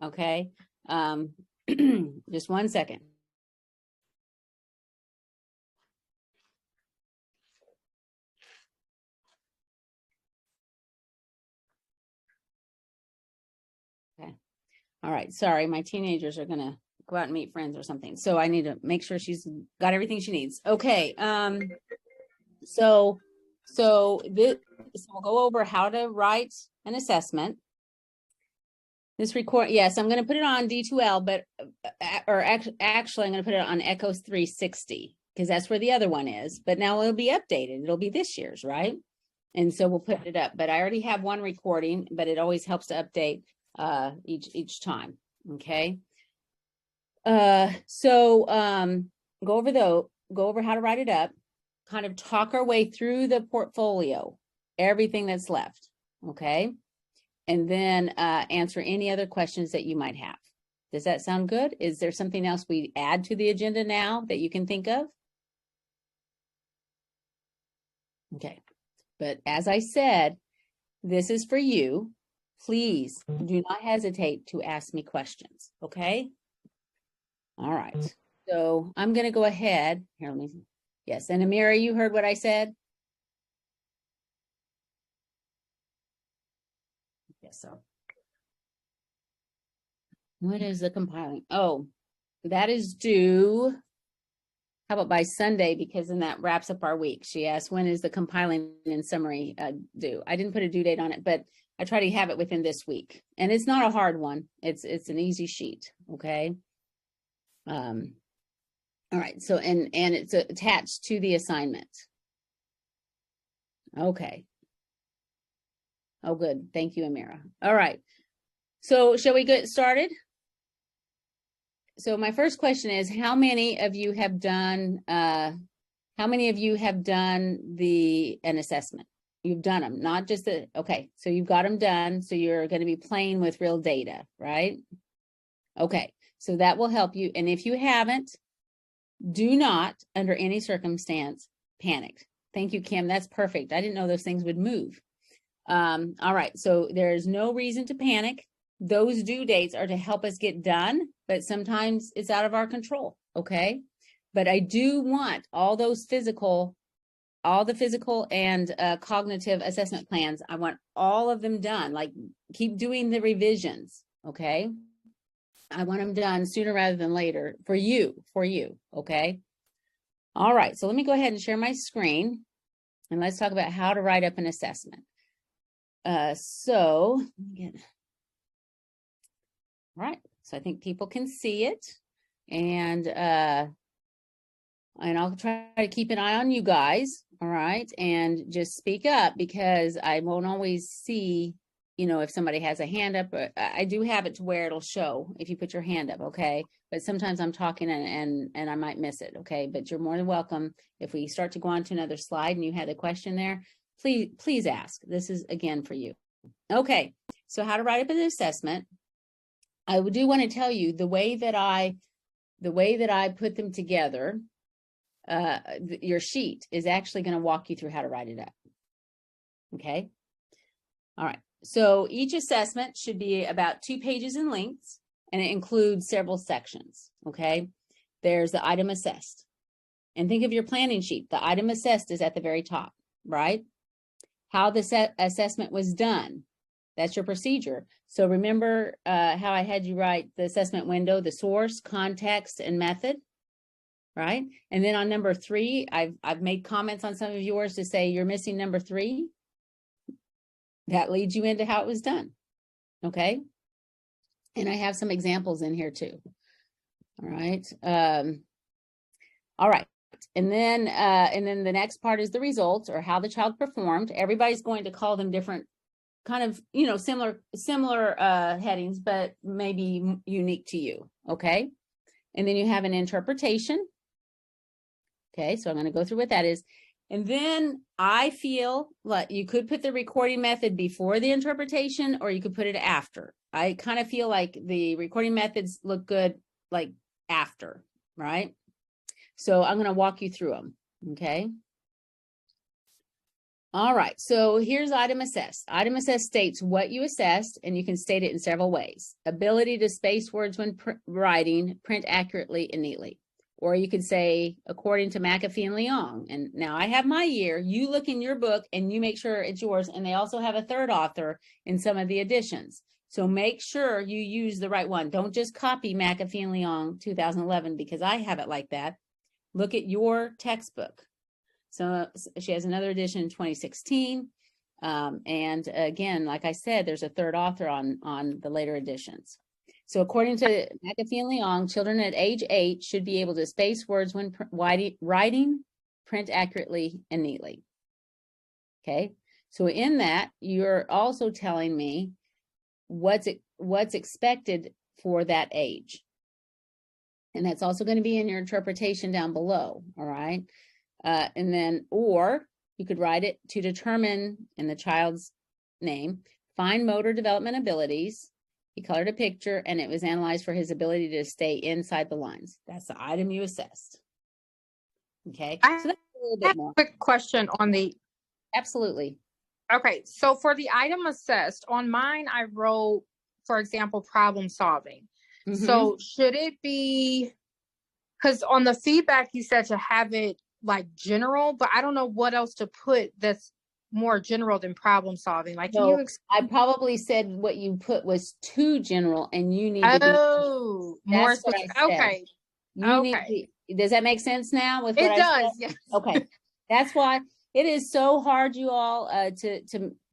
Okay. Just 1 second. Okay. All right. Sorry, my teenagers are gonna go out and meet friends or something. So I need to make sure she's got everything she needs. Okay. So we'll go over how to write an assessment. This record, yes, I'm going to put it on D2L, but actually I'm going to put it on Echos 360 because that's where the other one is. But now it'll be updated. It'll be this year's, right? And so we'll put it up. But I already have one recording, but it always helps to update each time. Okay. So go over how to write it up, kind of talk our way through the portfolio, everything that's left. Okay. And then answer any other questions that you might have. Does that sound good? Is there something else we add to the agenda now that you can think of? Okay. But as I said, this is for you. Please do not hesitate to ask me questions. Okay. All right. So I'm going to go ahead. Here, let me. Yes. And Amira, you heard what I said? Yes, so. When is the compiling? Oh, that is due. How about by Sunday? Because then that wraps up our week. She asked, when is the compiling and summary due? I didn't put a due date on it, but I try to have it within this week. And it's not a hard one. It's an easy sheet. Okay. All right. So, and it's attached to the assignment. Okay. Oh, good. Thank you, Amira. All right. So shall we get started? So my first question is, how many of you have done an assessment? You've done them, not just okay, so you've got them done. So you're going to be playing with real data, right? Okay, so that will help you. And if you haven't, do not, under any circumstance, panic. Thank you, Kim. That's perfect. I didn't know those things would move. All right, so there's no reason to panic. Those due dates are to help us get done, but sometimes it's out of our control, okay? But I do want all the physical and cognitive assessment plans. I want all of them done, like keep doing the revisions, okay? I want them done sooner rather than later for you, okay? All right, so let me go ahead and share my screen and let's talk about how to write up an assessment. Right, so I think people can see it, and I'll try to keep an eye on you guys, all right, and just speak up because I won't always see, if somebody has a hand up. I do have it to where it'll show if you put your hand up, okay, but sometimes I'm talking and I might miss it, okay, but you're more than welcome. If we start to go on to another slide and you had a question there, please ask. This is again for you. Okay, so how to write up an assessment. I do want to tell you the way that I put them together. Your sheet is actually going to walk you through how to write it up. Okay. All right. So each assessment should be about 2 pages in length, and it includes several sections. Okay. There's the item assessed, and think of your planning sheet. The item assessed is at the very top, right? How the assessment was done. That's your procedure. So remember how I had you write the assessment window, the source, context, and method, right? And then on number 3, I've made comments on some of yours to say you're missing number 3. That leads you into how it was done, okay? And I have some examples in here too. All right. All right. And then the next part is the results, or how the child performed. Everybody's going to call them different, kind of, similar headings, but maybe unique to you, okay? And then you have an interpretation. Okay, so I'm going to go through what that is. And then I feel like you could put the recording method before the interpretation, or you could put it after. I kind of feel like the recording methods look good like after, right? So I'm going to walk you through them, okay? All right, so here's item assessed. Item assessed states what you assessed, and you can state it in several ways. Ability to space words when writing, print accurately and neatly. Or you could say, according to McAfee and Leong. And now I have my year. You look in your book and you make sure it's yours. And they also have a third author in some of the editions. So make sure you use the right one. Don't just copy McAfee and Leong 2011 because I have it like that. Look at your textbook. So she has another edition in 2016. And again, like I said, there's a third author on the later editions. So according to McAfee and Leong, children at age 8 should be able to space words when writing, print accurately and neatly. Okay, so in that, you're also telling me what's expected for that age. And that's also going to be in your interpretation down below, all right? And then, or you could write it to determine in the child's name, fine motor development abilities. He colored a picture and it was analyzed for his ability to stay inside the lines. That's the item you assessed. Okay, so that's a little bit more. Quick question on the. Absolutely. Okay, so for the item assessed, on mine, I wrote, for example, problem solving. Mm-hmm. So should it be, because on the feedback, you said to have it like general, but I don't know what else to put that's more general than problem solving. Like, can you I probably said what you put was too general and you need to be more specific. Okay. Okay. Does that make sense now with what it does? Yes. Okay. That's why it is so hard, you all, I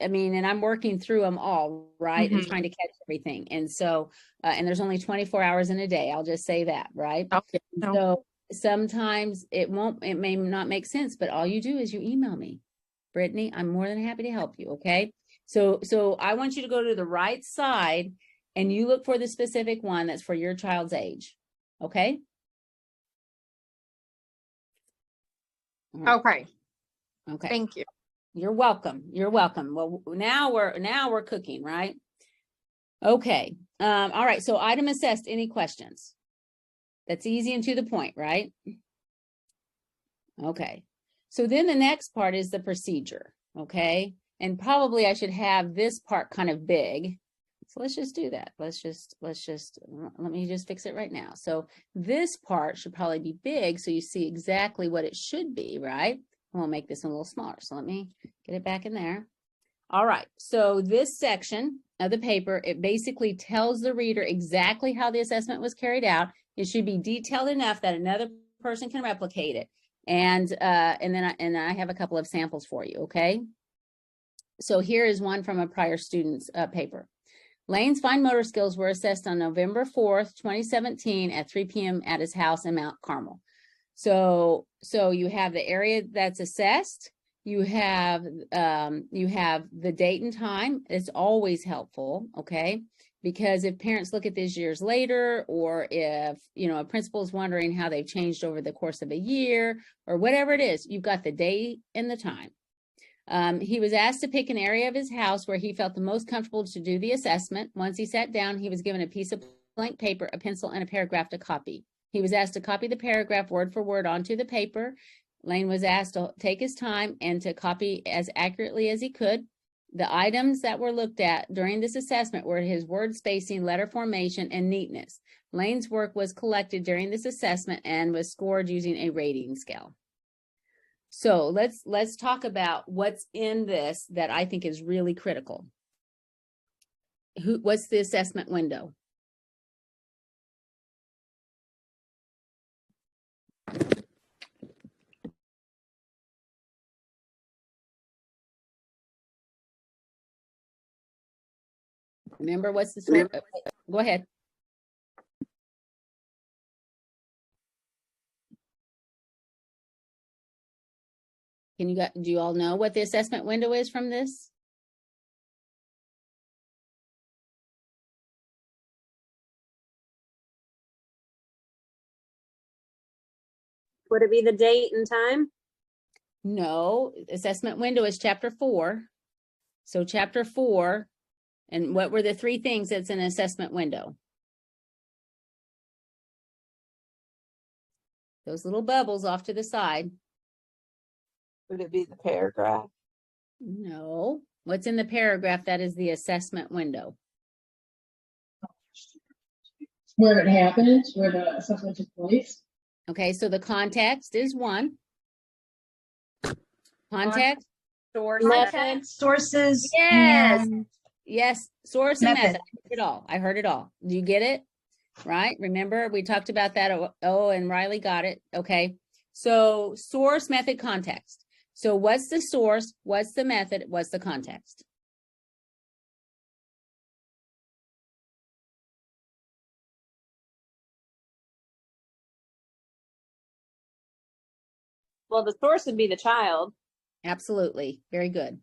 mean, and I'm working through them all, right? Mm-hmm. And trying to catch everything. And so, and there's only 24 hours in a day. I'll just say that, right? Okay. No. So sometimes it may not make sense, but all you do is you email me. Brittany, I'm more than happy to help you, okay? So I want you to go to the right side and you look for the specific one that's for your child's age, okay? Okay. Okay. Thank you. You're welcome. You're welcome. Well, now we're cooking, right? Okay. All right. So item assessed. Any questions? That's easy and to the point, right? Okay. So then the next part is the procedure, okay? And probably I should have this part kind of big. So let's just do that. Let me just fix it right now. So this part should probably be big so you see exactly what it should be, right? And we'll make this one a little smaller. So let me get it back in there. All right. So this section of the paper, it basically tells the reader exactly how the assessment was carried out. It should be detailed enough that another person can replicate it. And then I have a couple of samples for you, okay? So here is one from a prior student's paper. Lane's fine motor skills were assessed on November 4th, 2017 at 3 p.m. at his house in Mount Carmel. So you have the area that's assessed, you have the date and time. It's always helpful, okay? Because if parents look at this years later, or if, a principal is wondering how they've changed over the course of a year, or whatever it is, you've got the date and the time. He was asked to pick an area of his house where he felt the most comfortable to do the assessment. Once he sat down, he was given a piece of blank paper, a pencil, and a paragraph to copy. He was asked to copy the paragraph word for word onto the paper. Lane was asked to take his time and to copy as accurately as he could. The items that were looked at during this assessment were his word spacing, letter formation, and neatness. Lane's work was collected during this assessment and was scored using a rating scale. So let's talk about what's in this that I think is really critical. What's the assessment window? Remember, what's the story? Go ahead. Do you all know what the assessment window is from this? Would it be the date and time? No, assessment window is chapter 4. So chapter 4, and what were the 3 things that's an assessment window? Those little bubbles off to the side. Would it be the paragraph? No. What's in the paragraph? That is the assessment window. Where it happened, where the assessment took place. Okay, so the context is one. Context, Source. Method. Sources. Yes. And yes, source and method. Method. I heard it all. I heard it all. Do you get it? Right? Remember, we talked about that. Oh, and Riley got it. Okay. So source, method, context. So what's the source? What's the method? What's the context? Well, the source would be the child. Absolutely. Very good.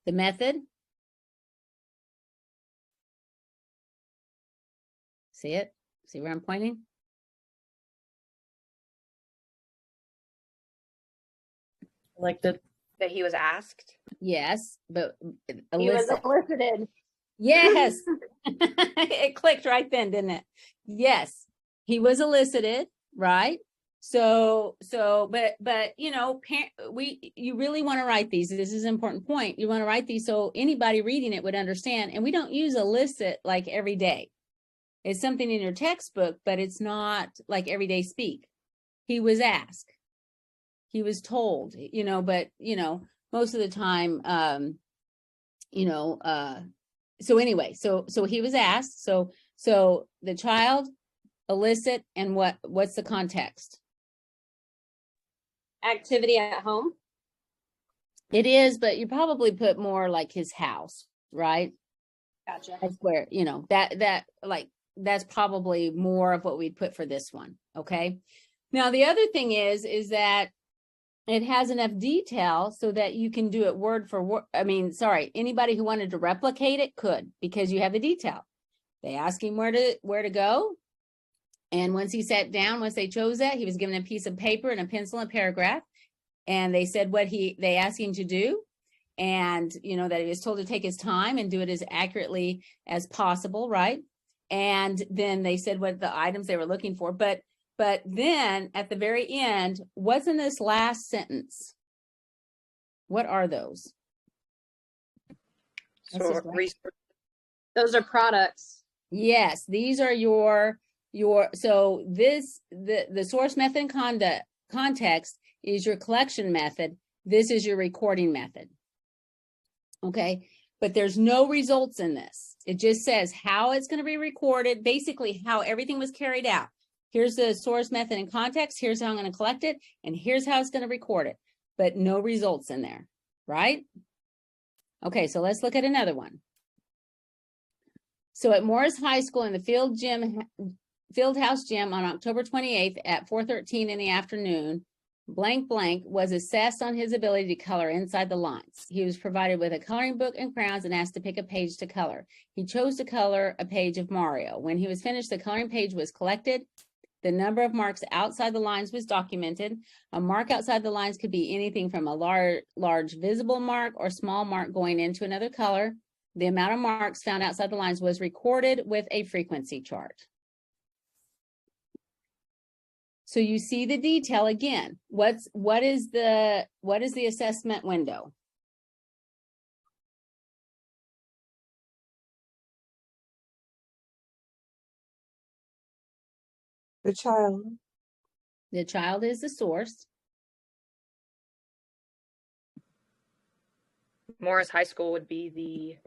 The method. See it? See where I'm pointing? Like that he was asked. Yes, but He was elicit. elicited. Yes. It clicked right then, didn't it? Yes. He was elicited, right? So, but you know, you really want to write these. This is an important point. You want to write these so anybody reading it would understand. And we don't use elicit like every day. It's something in your textbook, but it's not like everyday speak. He was asked. He was told, you know, but you know, most of the time, so anyway, so he was asked, so the child, elicit, and what's the context? Activity at home. It is, but you probably put more like his house, right? Gotcha. That's where, you know, that's probably more of what we'd put for this one. Okay. Now, the other thing is that it has enough detail so that you can do it word for word. I mean, sorry, anybody who wanted to replicate it could, because you have the detail. They asked him where to go. And once he sat down, once they chose that, he was given a piece of paper and a pencil and a paragraph. And they said they asked him to do. And, you know, that he was told to take his time and do it as accurately as possible, right? And then they said what the items they were looking for. But then at the very end, what's in this last sentence? What are those? That's So just right. resource. Those are products. Yes, these are your so the source method and context is your collection method. This is your recording method. Okay, but there's no results in this. It just says how it's going to be recorded, basically how everything was carried out. Here's the source method and context. Here's how I'm going to collect it. And here's how it's going to record it, but no results in there, right? Okay, so let's look at another one. So at Morris High School in the field house gym on October 28th at 4:13 in the afternoon, blank was assessed on his ability to color inside the lines. He was provided with a coloring book and crayons and asked to pick a page to color. He chose to color a page of Mario. When he was finished, the coloring page was collected. The number of marks outside the lines was documented. A mark outside the lines could be anything from a large visible mark or small mark going into another color. The amount of marks found outside the lines was recorded with a frequency chart. So you see the detail again. What is the assessment window? the child. The child is the source. Morris High School would be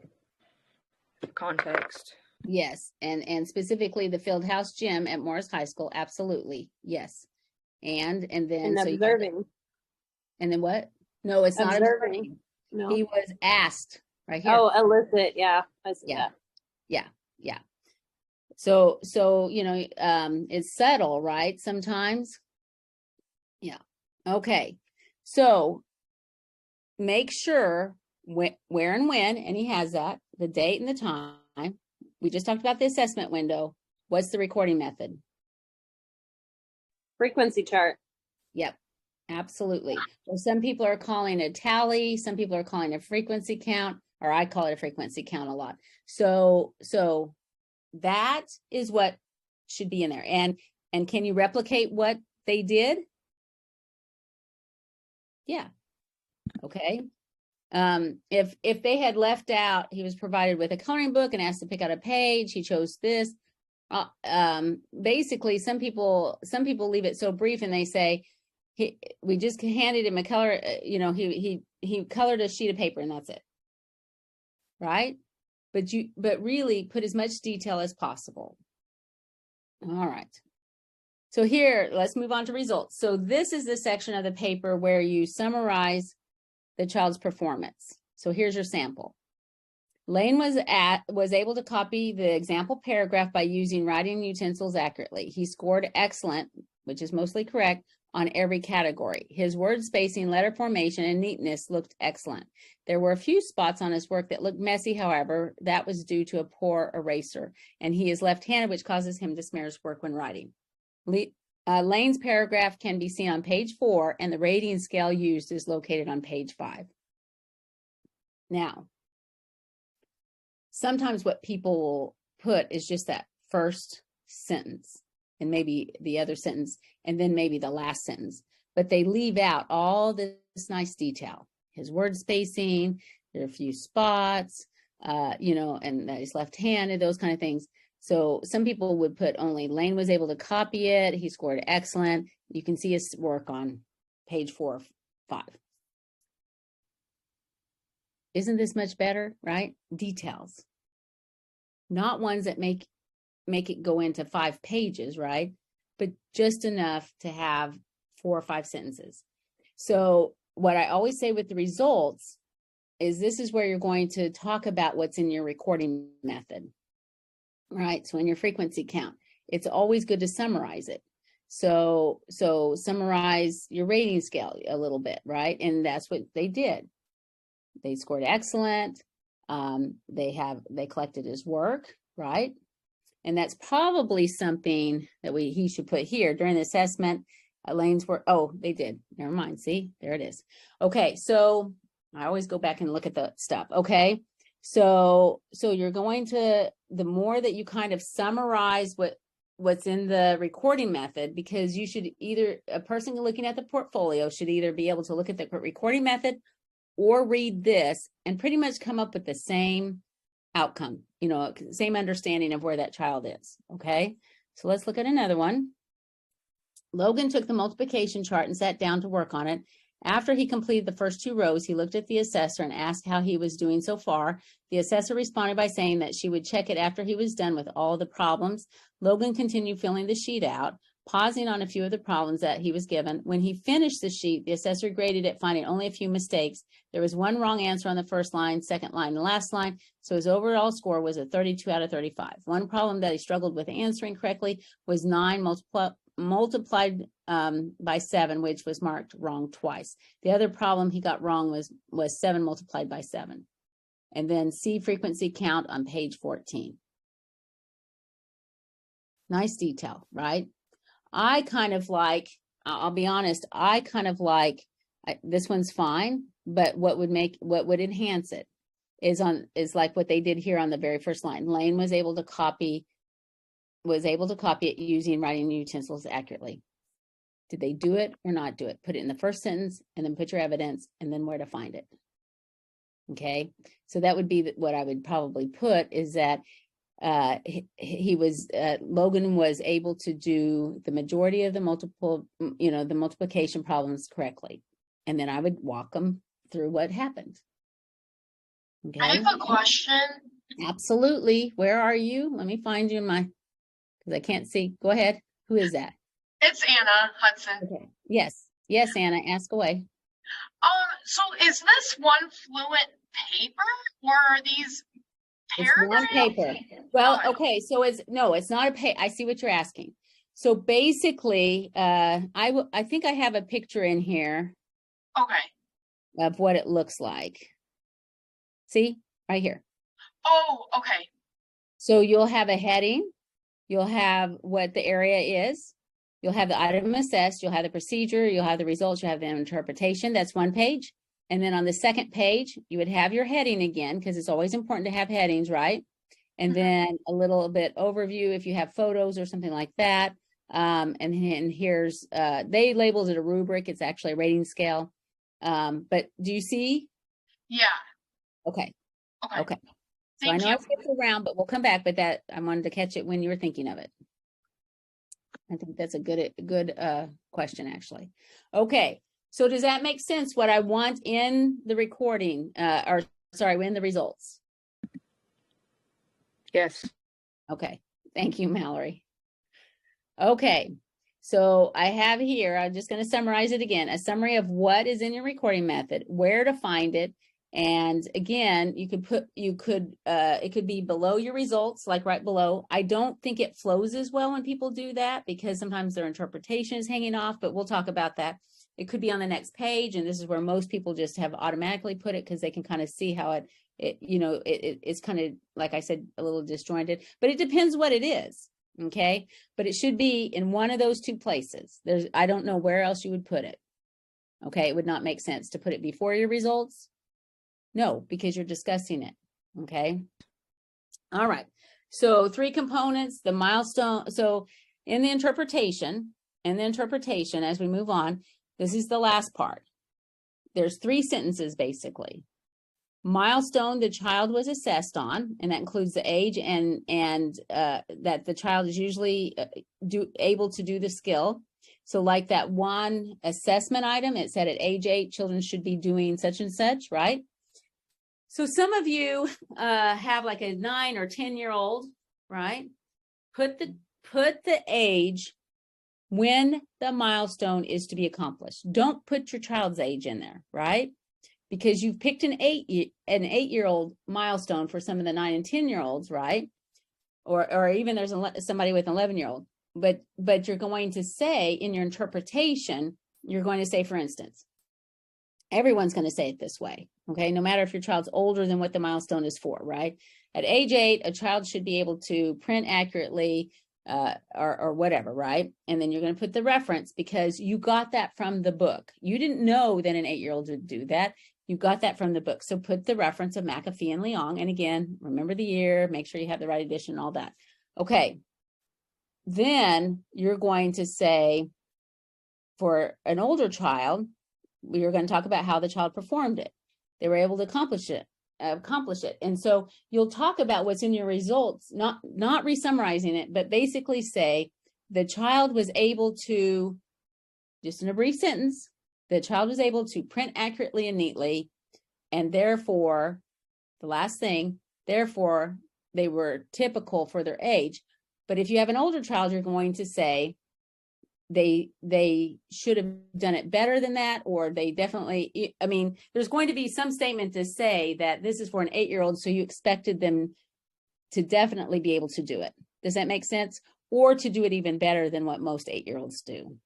the context. Yes, and specifically the field house gym at Morris High School, absolutely, yes. And then And so observing. and then what? No, it's not Observing. observing. No. He was asked right here. Oh, elicit. Yeah. I see Yeah. that. Yeah. So you know, it's subtle, right? Sometimes. Yeah. Okay. So make sure where and when, and he has that, the date and the time. We just talked about the assessment window. What's the recording method? Frequency chart. Yep, absolutely. So some people are calling a tally, some people are calling a frequency count, or I call it a frequency count a lot. So that is what should be in there. And can you replicate what they did? Yeah. Okay. If they had left out, he was provided with a coloring book and asked to pick out a page, he chose this. Basically, some people leave it so brief and they say, we just handed him a color, he colored a sheet of paper and that's it. Right? But really put as much detail as possible. All right. So here, let's move on to results. So this is the section of the paper where you summarize the child's performance. So here's your sample. Lane was able to copy the example paragraph by using writing utensils accurately. He scored excellent, which is mostly correct, on every category. His word spacing, letter formation, and neatness looked excellent. There were a few spots on his work that looked messy, however, that was due to a poor eraser, and he is left-handed, which causes him to smear his work when writing. Lane's paragraph can be seen on page 4, and the rating scale used is located on page 5. Now, sometimes what people will put is just that first sentence and maybe the other sentence and then maybe the last sentence, but they leave out all this nice detail. His word spacing, there are a few spots, and that he's left-handed, those kind of things. So some people would put only Lane was able to copy it. He scored excellent. You can see his work on page 4 or 5. Isn't this much better, right? Details. Not ones that make it go into 5 pages, right? But just enough to have 4 or 5 sentences. So what I always say with the results is this is where you're going to talk about what's in your recording method, right? So in your frequency count, it's always good to summarize it. So summarize your rating scale a little bit, right? And that's what they did. They scored excellent. They collected his work, right? And that's probably something that he should put here during the assessment. Lane's work. Oh, they did. Never mind. See, there it is. Okay, so I always go back and look at the stuff. Okay, so you're going to, the more that you kind of summarize what's in the recording method, because you should either, a person looking at the portfolio should either be able to look at the recording method or read this and pretty much come up with the same outcome, same understanding of where that child is. Okay, so let's look at another one. Logan took the multiplication chart and sat down to work on it. After he completed the first 2 rows, he looked at the assessor and asked how he was doing so far. The assessor responded by saying that she would check it after he was done with all the problems. Logan continued filling the sheet out, pausing on a few of the problems that he was given. When he finished the sheet, the assessor graded it, finding only a few mistakes. There was 1 wrong answer on the first line, second line, and last line, so his overall score was a 32 out of 35. One problem that he struggled with answering correctly was 9 multiplied by 7, which was marked wrong twice. The other problem he got wrong was 7 multiplied by 7. And then see frequency count on page 14. Nice detail, right? I kind of like, I'll be honest, I kind of like, this one's fine, but what would enhance it is like what they did here on the very first line. Lane was able to copy it using writing utensils accurately. Did they do it or not do it? Put it in the first sentence and then put your evidence and then where to find it. Okay, so that would be what I would probably put, is that Logan was able to do the majority of the multiplication problems correctly. And then I would walk them through what happened. Okay. I have a question. Absolutely. Where are you? Let me find you in my, because I can't see. Go ahead. Who is that? It's Anna Hudson. Okay. Yes. Yes, Anna, ask away. So is this one fluent paper or are these paragraphs? It's one paper. Well, okay. So it's not a pay. I see what you're asking. So basically, I think I have a picture in here. Okay. Of what it looks like. See, right here. Oh, okay. So you'll have a heading. You'll have what the area is. You'll have the item assessed. You'll have the procedure. You'll have the results. You'll have the interpretation. That's one page. And then on the second page, you would have your heading again, because it's always important to have headings, right? And then a little bit overview if you have photos or something like that. And here's, they labeled it a rubric. It's actually a rating scale. But do you see? Yeah, Okay, okay. okay. So I Thank know you. I skipped around, but we'll come back, but that, I wanted to catch it when you were thinking of it. I think that's a good question, actually. Okay, so does that make sense, what I want in the recording, or sorry, in the results? Yes. Okay, thank you, Mallory. Okay, so I have here, I'm just going to summarize it again, a summary of what is in your recording method, where to find it. And again, it could be below your results, like right below. I don't think it flows as well when people do that because sometimes their interpretation is hanging off, but we'll talk about that. It could be on the next page, and this is where most people just have automatically put it because they can kind of see how it's kind of, like I said, a little disjointed, but it depends what it is. Okay, but it should be in one of those two places. I don't know where else you would put it. Okay, it would not make sense to put it before your results. No, because you're discussing it. Okay. All right. So 3 components, the milestone. So in the interpretation, as we move on, this is the last part. There's 3 sentences basically. Milestone the child was assessed on, and that includes the age and that the child is usually able to do the skill. So like that one assessment item, it said at age 8, children should be doing such and such, right? So some of you have like a 9 or 10-year-old, right? Put the age when the milestone is to be accomplished. Don't put your child's age in there, right? Because you've picked an 8-year-old milestone for some of the 9 and 10-year-olds, right? Or even there's somebody with an 11-year-old. But you're going to say in your interpretation, you're going to say, for instance, everyone's going to say it this way, okay? No matter if your child's older than what the milestone is for, right? At age 8, a child should be able to print accurately or whatever, right? And then you're going to put the reference because you got that from the book. You didn't know that an 8-year-old would do that. You got that from the book. So put the reference of McAfee and Leong. And again, remember the year, make sure you have the right edition and all that. Okay. Then you're going to say, for an older child, we're going to talk about how the child performed it. They were able to accomplish it. And so you'll talk about what's in your results, not re-summarizing it, but basically say the child was able to, just in a brief sentence, the child was able to print accurately and neatly, and therefore, the last thing, therefore, they were typical for their age. But if you have an older child, you're going to say they should have done it better than that, or they definitely, I mean, there's going to be some statement to say that this is for an 8-year-old, so you expected them to definitely be able to do it. Does that make sense? Or to do it even better than what most 8-year-olds do.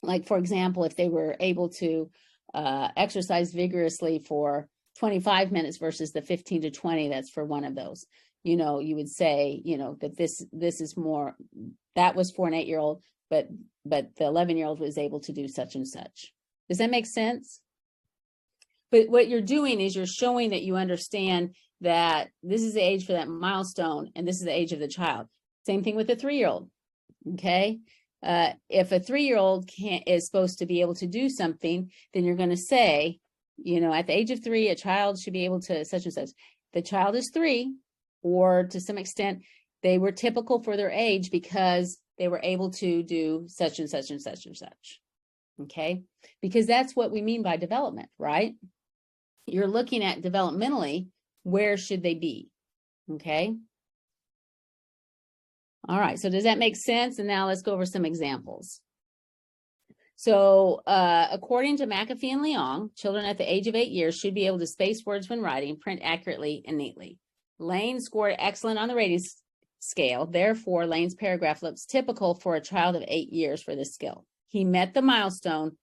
Like, for example, if they were able to exercise vigorously for 25 minutes versus the 15 to 20, that's for one of those. You know, you would say, you know, that this is more, that was for an 8-year-old, but the 11-year-old was able to do such and such. Does that make sense? But what you're doing is you're showing that you understand that this is the age for that milestone and this is the age of the child. Same thing with a 3-year-old. Okay. If a 3-year-old is supposed to be able to do something, then you're going to say, you know, at the age of 3, a child should be able to such and such. The child is 3, or to some extent, they were typical for their age because they were able to do such and such and such and such. Okay, because that's what we mean by development, right? You're looking at developmentally, where should they be? Okay. All right, so does that make sense? And now let's go over some examples. So according to McAfee and Leong, children at the age of 8 years should be able to space words when writing, print accurately and neatly. Lane scored excellent on the rating scale. Therefore, Lane's paragraph looks typical for a child of 8 years for this skill. He met the milestone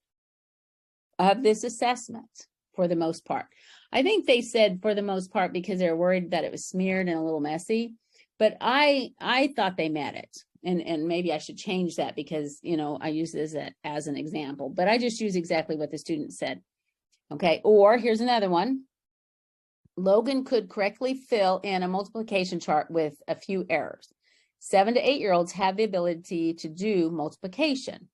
of this assessment for the most part. I think they said for the most part because they're worried that it was smeared and a little messy. But I thought they met it, and maybe I should change that because, you know, I use this as an example, but I just use exactly what the student said. Okay, or here's another one. Logan could correctly fill in a multiplication chart with a few errors. 7 to 8-year-olds have the ability to do multiplication.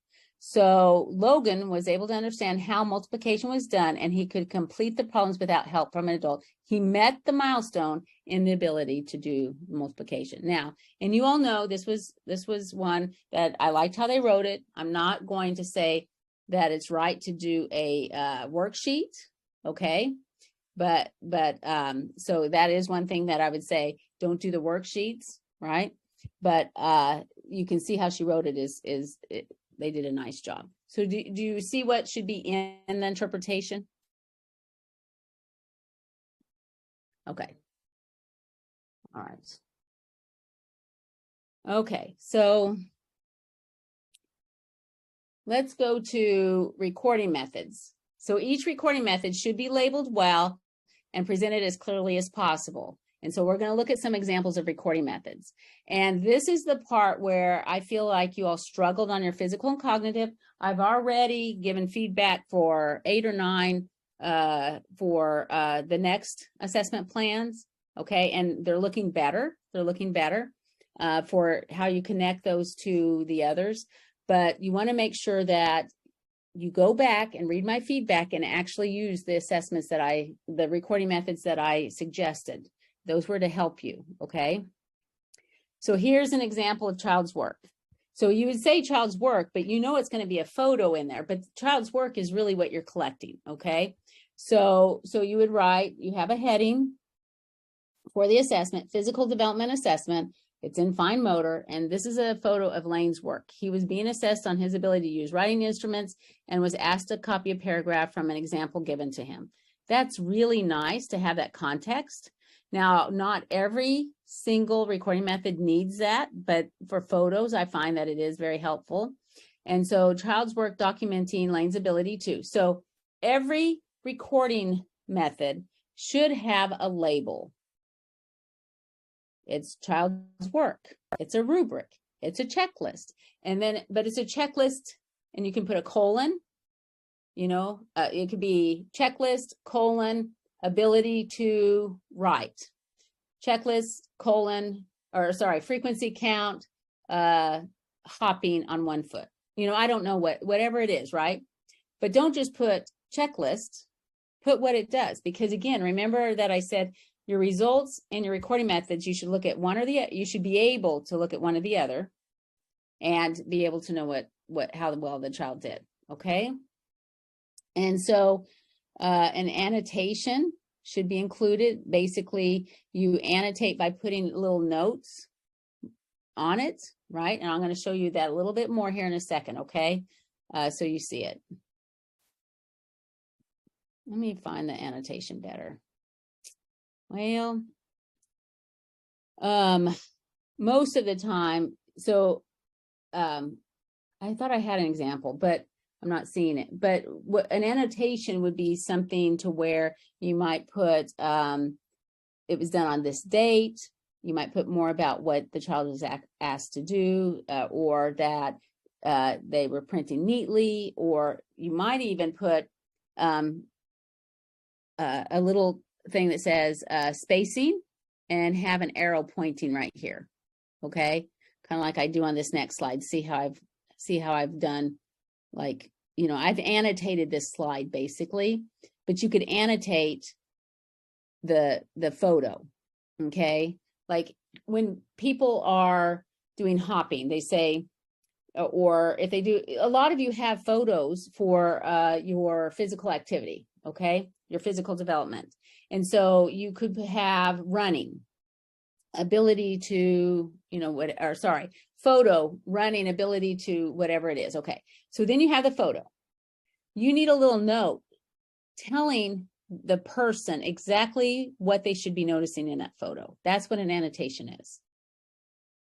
So Logan was able to understand how multiplication was done, and he could complete the problems without help from an adult. He met the milestone in the ability to do multiplication. Now, and you all know this was one that I liked how they wrote it. I'm not going to say that it's right to do a worksheet, okay? But so that is one thing that I would say, don't do the worksheets, right? But you can see how she wrote it they did a nice job. So do you see what should be in the interpretation? Okay. All right. Okay, so let's go to recording methods. So each recording method should be labeled well and presented as clearly as possible. And so we're going to look at some examples of recording methods. And this is the part where I feel like you all struggled on your physical and cognitive. I've already given feedback for 8 or 9 for the next assessment plans. Okay, and they're looking better. They're looking better for how you connect those to the others. But you want to make sure that you go back and read my feedback and actually use the assessments the recording methods that I suggested. Those were to help you, okay? So here's an example of child's work. So you would say child's work, but you know it's going to be a photo in there, but child's work is really what you're collecting, okay? So you would write, you have a heading for the assessment, physical development assessment. It's in fine motor, and this is a photo of Lane's work. He was being assessed on his ability to use writing instruments and was asked to copy a paragraph from an example given to him. That's really nice to have that context. Now, not every single recording method needs that, but for photos, I find that it is very helpful. And so child's work documenting Lane's ability to. So every recording method should have a label. It's child's work. It's a rubric. It's a checklist. And then, but it's a checklist, and you can put a colon, you know, it could be checklist, colon, ability to write, checklist, colon, or sorry, frequency count, hopping on 1 foot. You know, I don't know whatever it is, right? But don't just put checklist, put what it does. Because again, remember that I said your results and your recording methods, you should look at one or the, you should be able to look at one or the other and be able to know how well the child did, okay? And so an annotation should be included. Basically, you annotate by putting little notes on it, right? And I'm going to show you that a little bit more here in a second, okay? So you see it. Let me find the annotation better. Well, most of the time, so I thought I had an example, but I'm not seeing it. But an annotation would be something to where you might put, it was done on this date. You might put more about what the child was asked to do, or that they were printing neatly, or you might even put a little thing that says spacing and have an arrow pointing right here. Okay, kind of like I do on this next slide. See how I've done, like, you know, I've annotated this slide basically, but you could annotate the photo. Okay, like when people are doing hopping, they say, or if they do, a lot of you have photos for your physical activity, okay, your physical development. And so you could have running, ability to, you know, photo, running, ability to whatever it is. Okay, so then you have the photo. You need a little note telling the person exactly what they should be noticing in that photo. That's what an annotation is.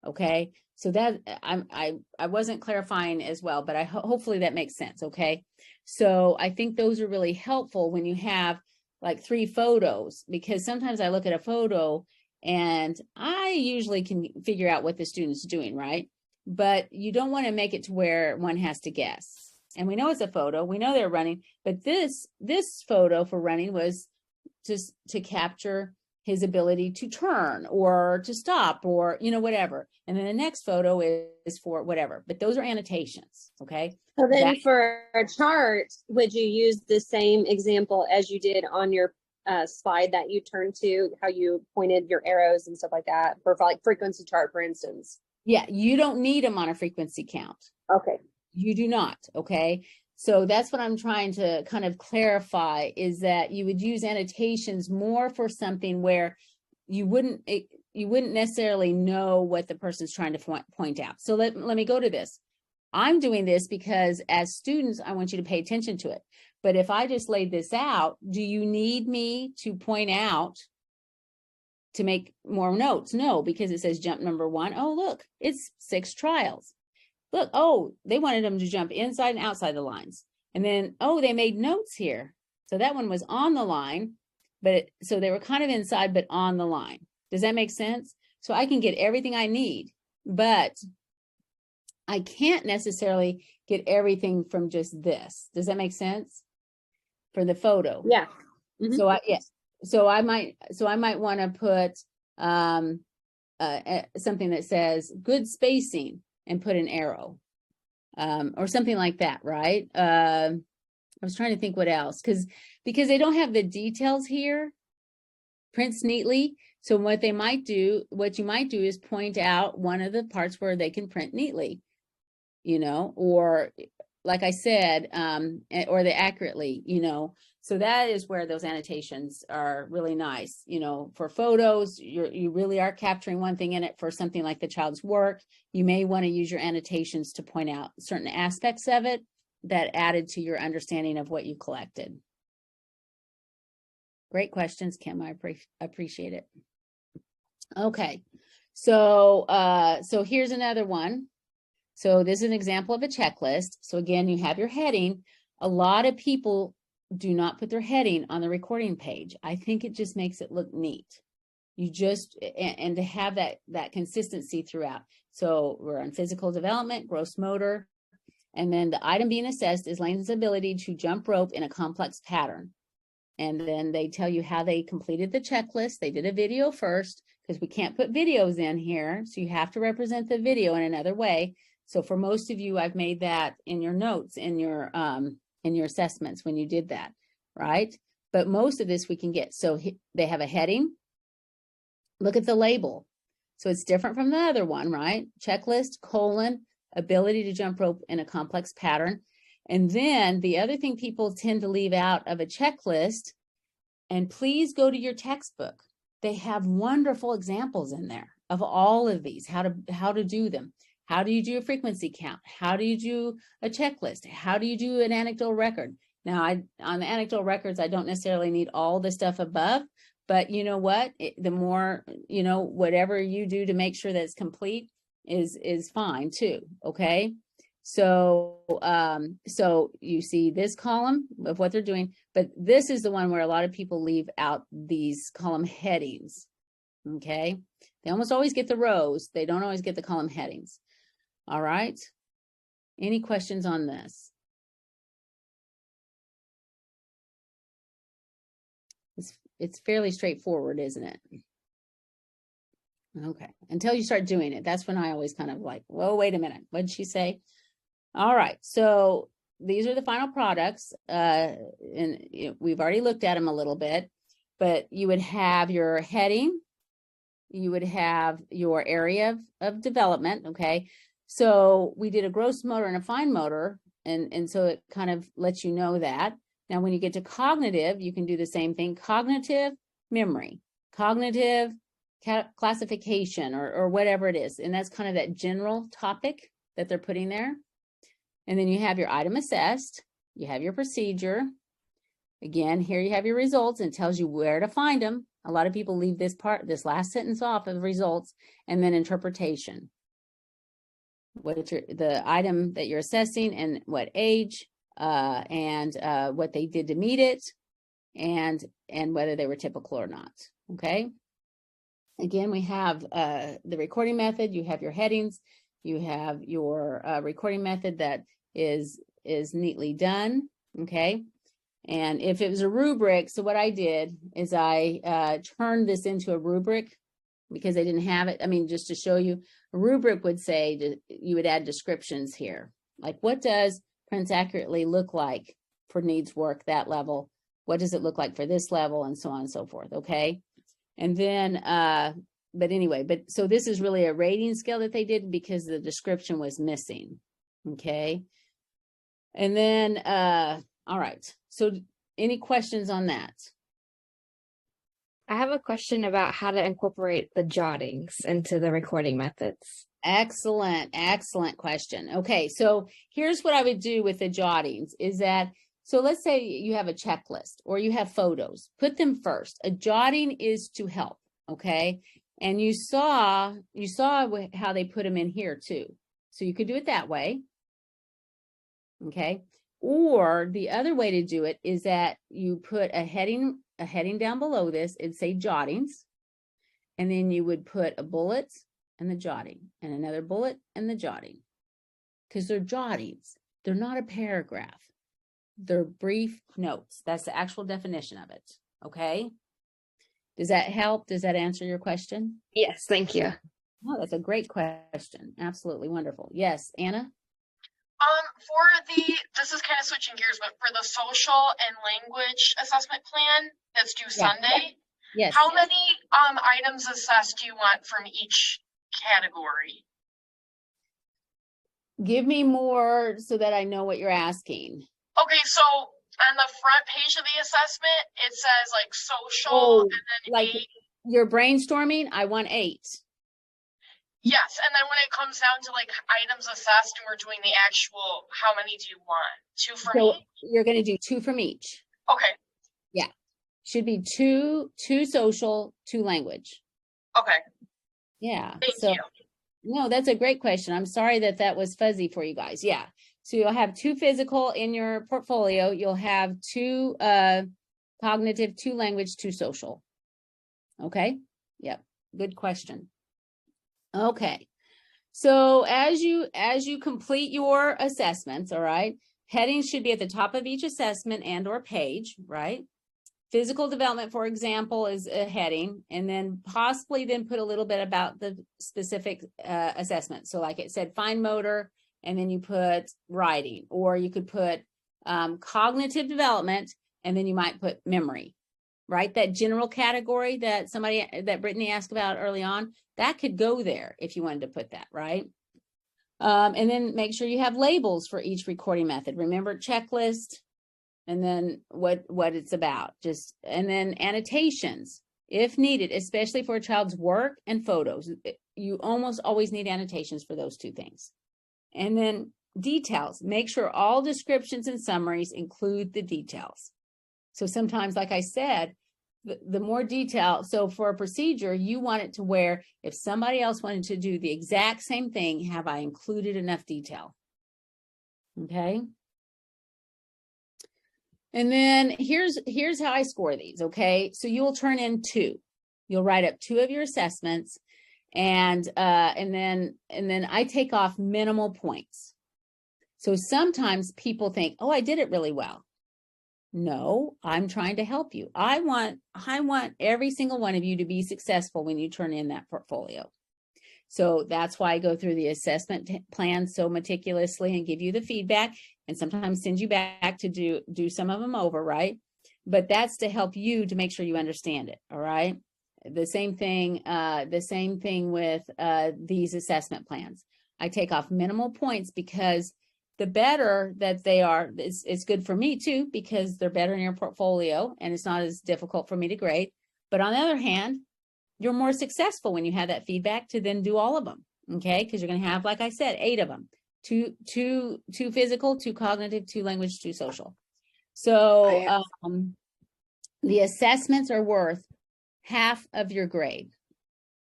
Okay, so that I wasn't clarifying as well, but hopefully that makes sense. Okay, so I think those are really helpful when you have like 3 photos, because sometimes I look at a photo and I usually can figure out what the student's doing, right? But you don't want to make it to where one has to guess. And we know it's a photo, we know they're running, but this photo for running was just to capture his ability to turn or to stop or, whatever. And then the next photo is for whatever, but those are annotations. Okay. So then That- for a chart, would you use the same example as you did on your slide that you turned to, how you pointed your arrows and stuff like that for like frequency chart, for instance? Yeah. You don't need them on a frequency count. Okay. You do not. Okay. So that's what I'm trying to kind of clarify, is that you would use annotations more for something where you wouldn't necessarily know what the person's trying to point out. So let me go to this. I'm doing this because as students, I want you to pay attention to it. But if I just laid this out, do you need me to point out to make more notes? No, because it says jump number 1. Oh, look, it's 6 trials. Look, oh, they wanted them to jump inside and outside the lines. And then, oh, they made notes here. So that one was on the line, so they were kind of inside, but on the line. Does that make sense? So I can get everything I need, but I can't necessarily get everything from just this. Does that make sense? For the photo. Yeah. Mhm. So I might want to put something that says good spacing and put an arrow, or something like that, right? I was trying to think what else, because they don't have the details here, prints neatly. So what you might do is point out one of the parts where they can print neatly, or like I said, or they accurately, So that is where those annotations are really nice. For photos, you really are capturing one thing in it. For something like the child's work, you may want to use your annotations to point out certain aspects of it that added to your understanding of what you collected. Great questions, Kim. I appreciate it. Okay, so here's another one. So this is an example of a checklist. So again, you have your heading. A lot of people do not put their heading on the recording page. I think it just makes it look neat. And to have that consistency throughout. So we're on physical development, gross motor, and then the item being assessed is Lane's ability to jump rope in a complex pattern. And then they tell you how they completed the checklist. They did a video first, because we can't put videos in here. So you have to represent the video in another way. So for most of you, I've made that in your notes, in your assessments when you did that, right? But most of this we can get. So they have a heading. Look at the label. So it's different from the other one, right? Checklist, ability to jump rope in a complex pattern. And then the other thing people tend to leave out of a checklist, and please go to your textbook. They have wonderful examples in there of all of these, how to do them. How do you do a frequency count? How do you do a checklist? How do you do an anecdotal record? Now, on the anecdotal records, I don't necessarily need all the stuff above, but you know what? The more, whatever you do to make sure that it's complete is fine too, okay? So you see this column of what they're doing, but this is the one where a lot of people leave out these column headings, okay? They almost always get the rows. They don't always get the column headings. All right. Any questions on this? It's fairly straightforward, isn't it? Okay. Until you start doing it. That's when I always kind of like, whoa, wait a minute. What did she say? All right. So these are the final products. And we've already looked at them a little bit, but you would have your heading. You would have your area of development. Okay. So we did a gross motor and a fine motor, and so it kind of lets you know that. Now, when you get to cognitive, you can do the same thing. Cognitive memory, cognitive classification, or whatever it is. And that's kind of that general topic that they're putting there. And then you have your item assessed, you have your procedure. Again, here you have your results, and it tells you where to find them. A lot of people leave this last sentence off of results, and then interpretation. The item that you're assessing and what age, and what they did to meet it, and whether they were typical or not. Okay. Again, we have the recording method. You have your headings. You have your recording method that is neatly done. Okay. And if it was a rubric, so what I did is I turned this into a rubric because I didn't have it. I mean, just to show you, a rubric would say you would add descriptions here. Like, what does Prince Accurately look like for needs work that level? What does it look like for this level, and so on and so forth, okay? And then, but anyway, so this is really a rating scale that they did because the description was missing, okay? And then, all right, so any questions on that? I have a question about how to incorporate the jottings into the recording methods. Excellent question. Okay, so here's what I would do with the jottings is that, so let's say you have a checklist or you have photos, put them first. A jotting is to help, okay? And you saw how they put them in here too. So you could do it that way, okay? Or the other way to do it is that you put a heading down below this, it'd say jottings, and then you would put a bullet and the jotting, and another bullet and the jotting, because they're jottings. They're not a paragraph. They're brief notes. That's the actual definition of it. Okay. Does that help? Does that answer your question? Yes, thank you. Oh, that's a great question. Absolutely wonderful. Yes, Anna? This is kind of switching gears, but for the social and language assessment plan that's due Sunday, Yes. how many items assessed do you want from each category? Give me more so that I know what you're asking. Okay, so on the front page of the assessment, it says like social Oh, and then like 8. you're brainstorming, I want 8. Yes, and then when it comes down to like items assessed and we're doing the actual, how many do you want? 2 from So each? you're going to do 2 from each. Okay, Should be 2 social, 2 language. okay, Yeah. thank So you. no, that's a great question. I'm sorry that was fuzzy for you guys. Yeah. So you'll have 2 physical in your portfolio. You'll have 2 cognitive, 2 language, 2 social. Okay. Yep. Good question. Okay. So as you complete your assessments, all right, headings should be at the top of each assessment and or page, right? Physical development, for example, is a heading, and then possibly then put a little bit about the specific assessment. So like it said, fine motor, and then you put writing, or you could put cognitive development, and then you might put memory, right? That general category that Brittany asked about early on, that could go there if you wanted to put that, right? And then make sure you have labels for each recording method. Remember, checklist, and then what it's about, and then annotations if needed, especially for a child's work and photos. You almost always need annotations for those 2 things. And then details, make sure all descriptions and summaries include the details. So sometimes, like I said, the more detail, so for a procedure, you want it to where if somebody else wanted to do the exact same thing, have I included enough detail? Okay. And then here's how I score these, okay? So you'll turn in 2. You'll write up 2 of your assessments, and then I take off minimal points. So sometimes people think, oh, I did it really well. No, I'm trying to help you. I want every single one of you to be successful when you turn in that portfolio. So that's why I go through the assessment plan so meticulously and give you the feedback, and sometimes send you back to do some of them over, right? But that's to help you to make sure you understand it, all right? The same thing with these assessment plans. I take off minimal points because the better that they are, it's good for me too, because they're better in your portfolio and it's not as difficult for me to grade. But on the other hand, you're more successful when you have that feedback to then do all of them, okay? Because you're going to have, like I said, 8 of them, 2 physical, 2 cognitive, 2 language, 2 social. So the assessments are worth half of your grade.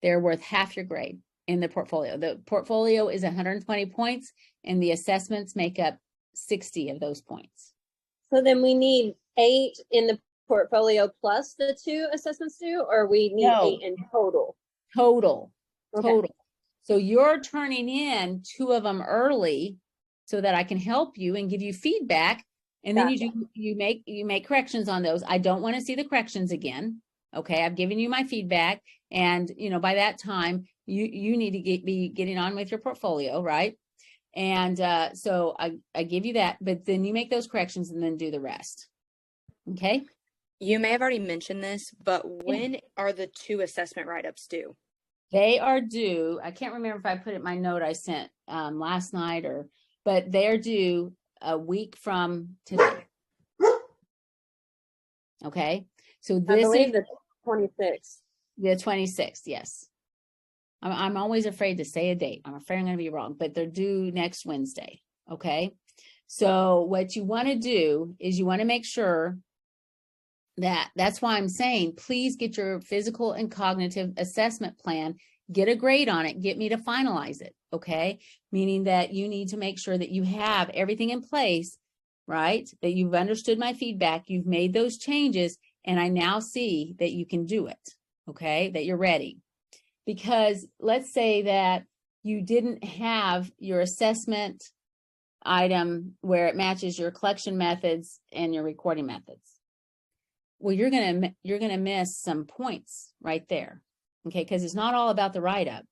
They're worth half your grade in the portfolio. The portfolio is 120 points, and the assessments make up 60 of those points. So then we need 8 in the portfolio plus the 2 assessments due, or we need No. 8 in total? Total. Okay. So you're turning in 2 of them early so that I can help you and give you feedback And then Gotcha. you make corrections on those. I don't want to see the corrections again. Okay, I've given you my feedback, and by that time you need to be getting on with your portfolio, right? And so I give you that, but then you make those corrections and then do the rest. Okay. You may have already mentioned this, but when are the 2 assessment write-ups due? They are due. I can't remember if I put it in my note I sent last night but they're due a week from today. Okay. So I this believe is the 26th. the 26th. Yes. I'm always afraid to say a date. I'm afraid I'm going to be wrong, but they're due next Wednesday. Okay. So what you want to do is you want to make sure that's why I'm saying, please get your physical and cognitive assessment plan, get a grade on it, get me to finalize it. Okay. Meaning that you need to make sure that you have everything in place, right? That you've understood my feedback, you've made those changes, and I now see that you can do it. Okay. That you're ready. Because let's say that you didn't have your assessment item where it matches your collection methods and your recording methods. Well, you're gonna miss some points right there. Okay, because it's not all about the write-up.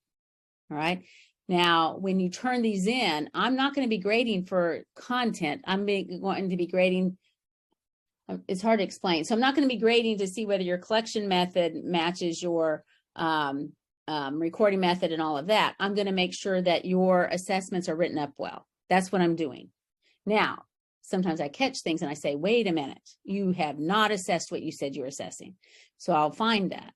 All right. Now, when you turn these in, I'm not going to be grading for content. I'm going to be grading. It's hard to explain. So I'm not going to be grading to see whether your collection method matches your recording method and all of that. I'm going to make sure that your assessments are written up well. That's what I'm doing. Now, sometimes I catch things and I say, wait a minute, you have not assessed what you said you were assessing. So I'll find that.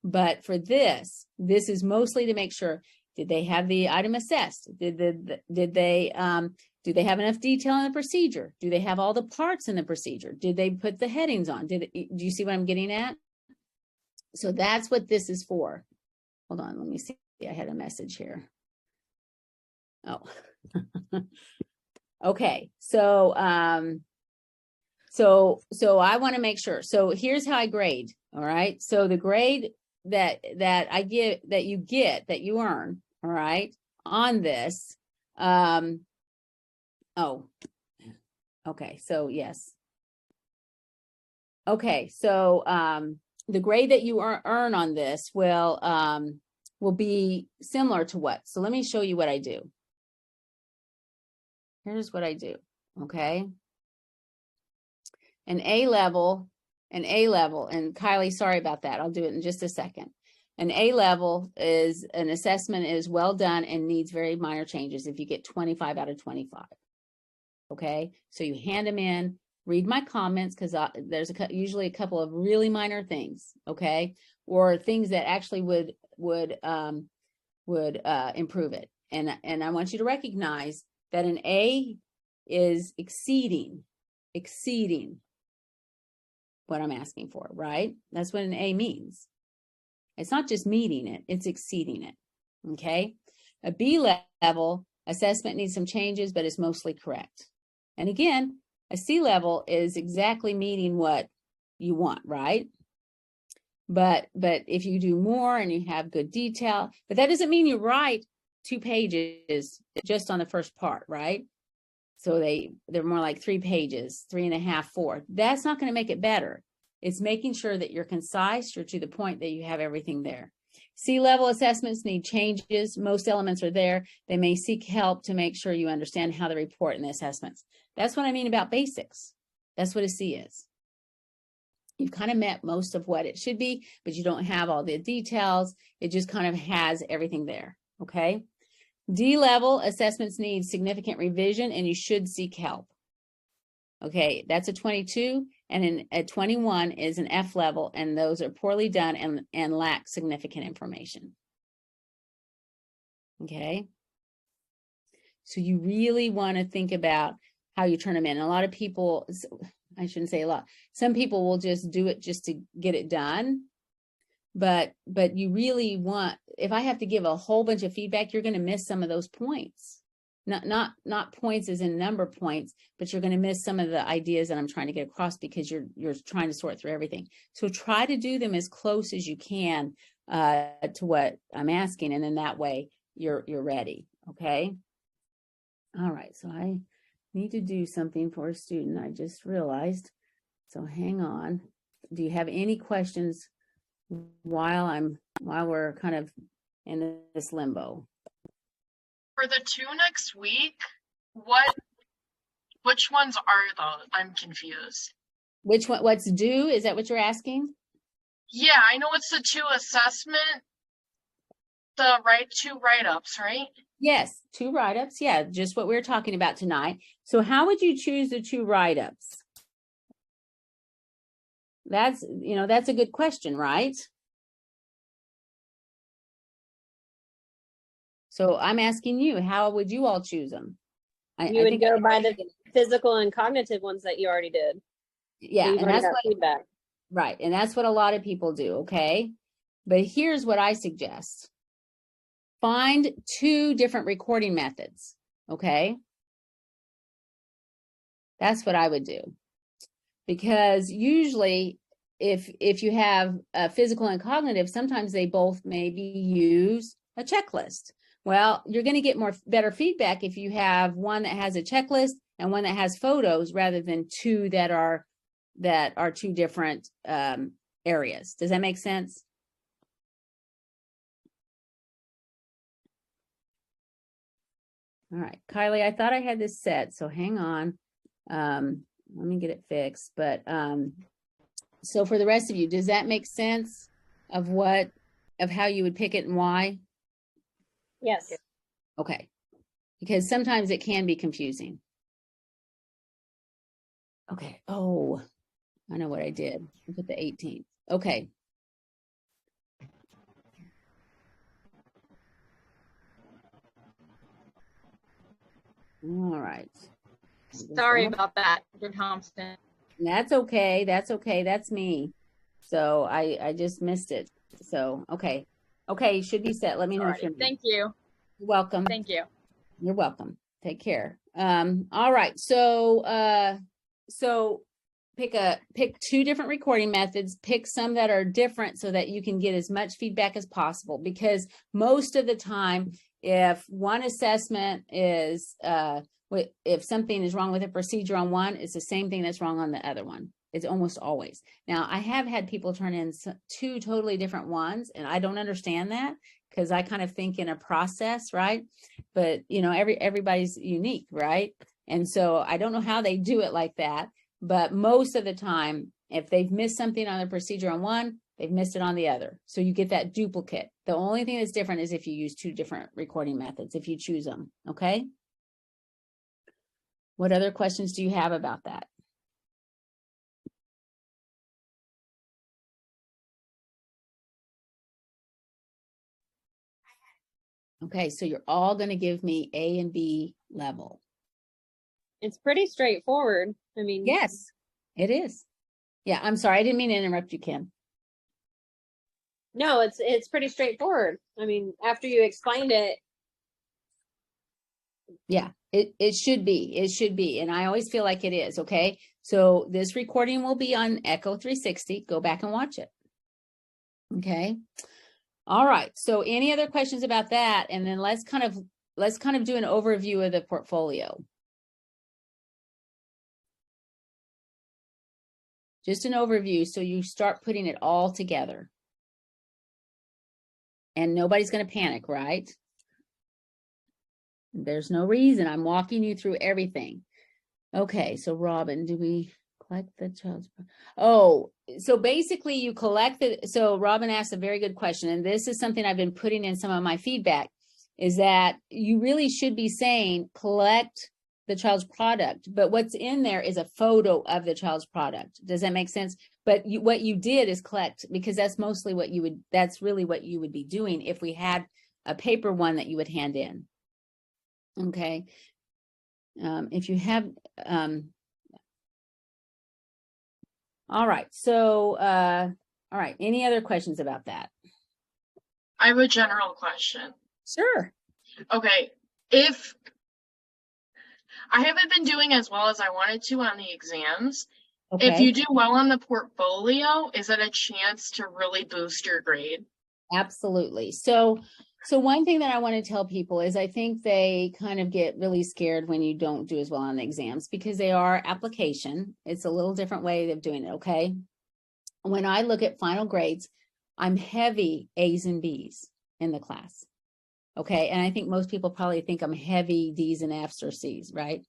But for this is mostly to make sure, did they have the item assessed? Do they have enough detail in the procedure? Do they have all the parts in the procedure? Did they put the headings on? Do you see what I'm getting at? So that's what this is for. Hold on, let me see. I had a message here. Oh. Okay, so so I want to make sure. So here's how I grade. All right. So the grade that I give, that you earn, all right, on this. Oh, okay. So yes. Okay. So the grade that you earn on this will be similar to what? So let me show you what I do. Here's what I do, okay? An A level, and Kylie, sorry about that. I'll do it in just a second. An A level is an assessment is well done and needs very minor changes if you get 25 out of 25, okay? So you hand them in, read my comments, because there's usually a couple of really minor things, okay? Or things that actually would improve it. And I want you to recognize that an A is exceeding what I'm asking for, right? That's what an A means. It's not just meeting it, it's exceeding it, okay? A B level assessment needs some changes, but it's mostly correct. And again, a C level is exactly meeting what you want, right? But if you do more and you have good detail, but that doesn't mean you write 2 pages just on the first part, right? So they're more like 3 pages, 3.5, 4. That's not going to make it better. It's making sure that you're concise, you're to the point, that you have everything there. C-level assessments need changes. Most elements are there. They may seek help to make sure you understand how to report in the assessments. That's what I mean about basics. That's what a C is. You've kind of met most of what it should be, but you don't have all the details. It just kind of has everything there, okay? D-level assessments need significant revision, and you should seek help. Okay, that's a 22, and a 21 is an F level, and those are poorly done and lack significant information. Okay, so you really want to think about how you turn them in. A lot of people, I shouldn't say a lot, some people will just do it just to get it done. But you really want, if I have to give a whole bunch of feedback, you're going to miss some of those points. Not points as in number points, but you're going to miss some of the ideas that I'm trying to get across, because you're trying to sort through everything. So try to do them as close as you can to what I'm asking, and in that way you're ready. Okay. All right. So need to do something for a student. I just realized. So hang on. Do you have any questions while we're kind of in this limbo? For the 2 next week, which ones are those? I'm confused. Which one, what's due? Is that what you're asking? Yeah, I know it's the 2 assessment, the 2 write-ups, right? Yes, 2 write-ups. Yeah, just what we were talking about tonight. So how would you choose the 2 write-ups? That's, that's a good question, right? So I'm asking you, how would you all choose them? You would go by the physical and cognitive ones that you already did. Yeah, You've and already that's got what, feedback. right. And that's what a lot of people do. Okay. But here's what I suggest. Find 2 different recording methods. Okay. That's what I would do. Because usually if you have a physical and cognitive, sometimes they both maybe use a checklist. Well, you're going to get better feedback if you have one that has a checklist and one that has photos rather than 2 that are 2 different areas. Does that make sense? All right, Kylie, I thought I had this set, so hang on. Let me get it fixed. But so for the rest of you, does that make sense of how you would pick it and why? Yes. Okay, because sometimes it can be confusing. Okay, oh, I know what I did. I put the 18th. Okay. All right. Sorry about that, Dr. Thompson. That's okay. That's okay. That's me. So I just missed it. So, okay. Okay, you should be set. Let me know if you're Thank you. welcome. Thank you. You're welcome. Take care. All right. So pick 2 different recording methods, pick some that are different so that you can get as much feedback as possible, because most of the time, if one assessment is, if something is wrong with a procedure on one, it's the same thing that's wrong on the other one. It's almost always. Now, I have had people turn in 2 totally different ones, and I don't understand that because I kind of think in a process, right? But, everybody's unique, right? And so I don't know how they do it like that, but most of the time, if they've missed something on the procedure on one, they've missed it on the other. So you get that duplicate. The only thing that's different is if you use 2 different recording methods, if you choose them, okay? What other questions do you have about that? Okay, so you're all going to give me A and B level. It's pretty straightforward. I mean, Yes, it is. Yeah, I'm sorry. I didn't mean to interrupt you, Kim. no, it's pretty straightforward. I mean, after you explained it, Yeah, it should be. It should be. And I always feel like it is. Okay. So this recording will be on Echo 360. Go back and watch it. Okay. All right. So any other questions about that? And then let's kind of do an overview of the portfolio. Just an overview. So you start putting it all together. And nobody's going to panic, right? There's no reason. I'm walking you through everything. Okay, so Robin, do we collect the child's? Oh, so basically you collect the, so Robin asked a very good question, and this is something I've been putting in some of my feedback, is that you really should be saying collect the child's product, but what's in there is a photo of the child's product. Does that make sense? But what you did is collect, because that's mostly what you would, that's really what you would be doing if we had a paper one that you would hand in. Okay. If you have, all right. So, all right. Any other questions about that? I have a general question. Sure. Okay, if I haven't been doing as well as I wanted to on the exams, Okay. if you do well on the portfolio, is it a chance to really boost your grade? Absolutely. So So one thing that I want to tell people is I think they kind of get really scared when you don't do as well on the exams because they are application. It's a little different way of doing it, okay? When I look at final grades, I'm heavy A's and B's in the class, okay? And I think most people probably think I'm heavy D's and F's or C's, right?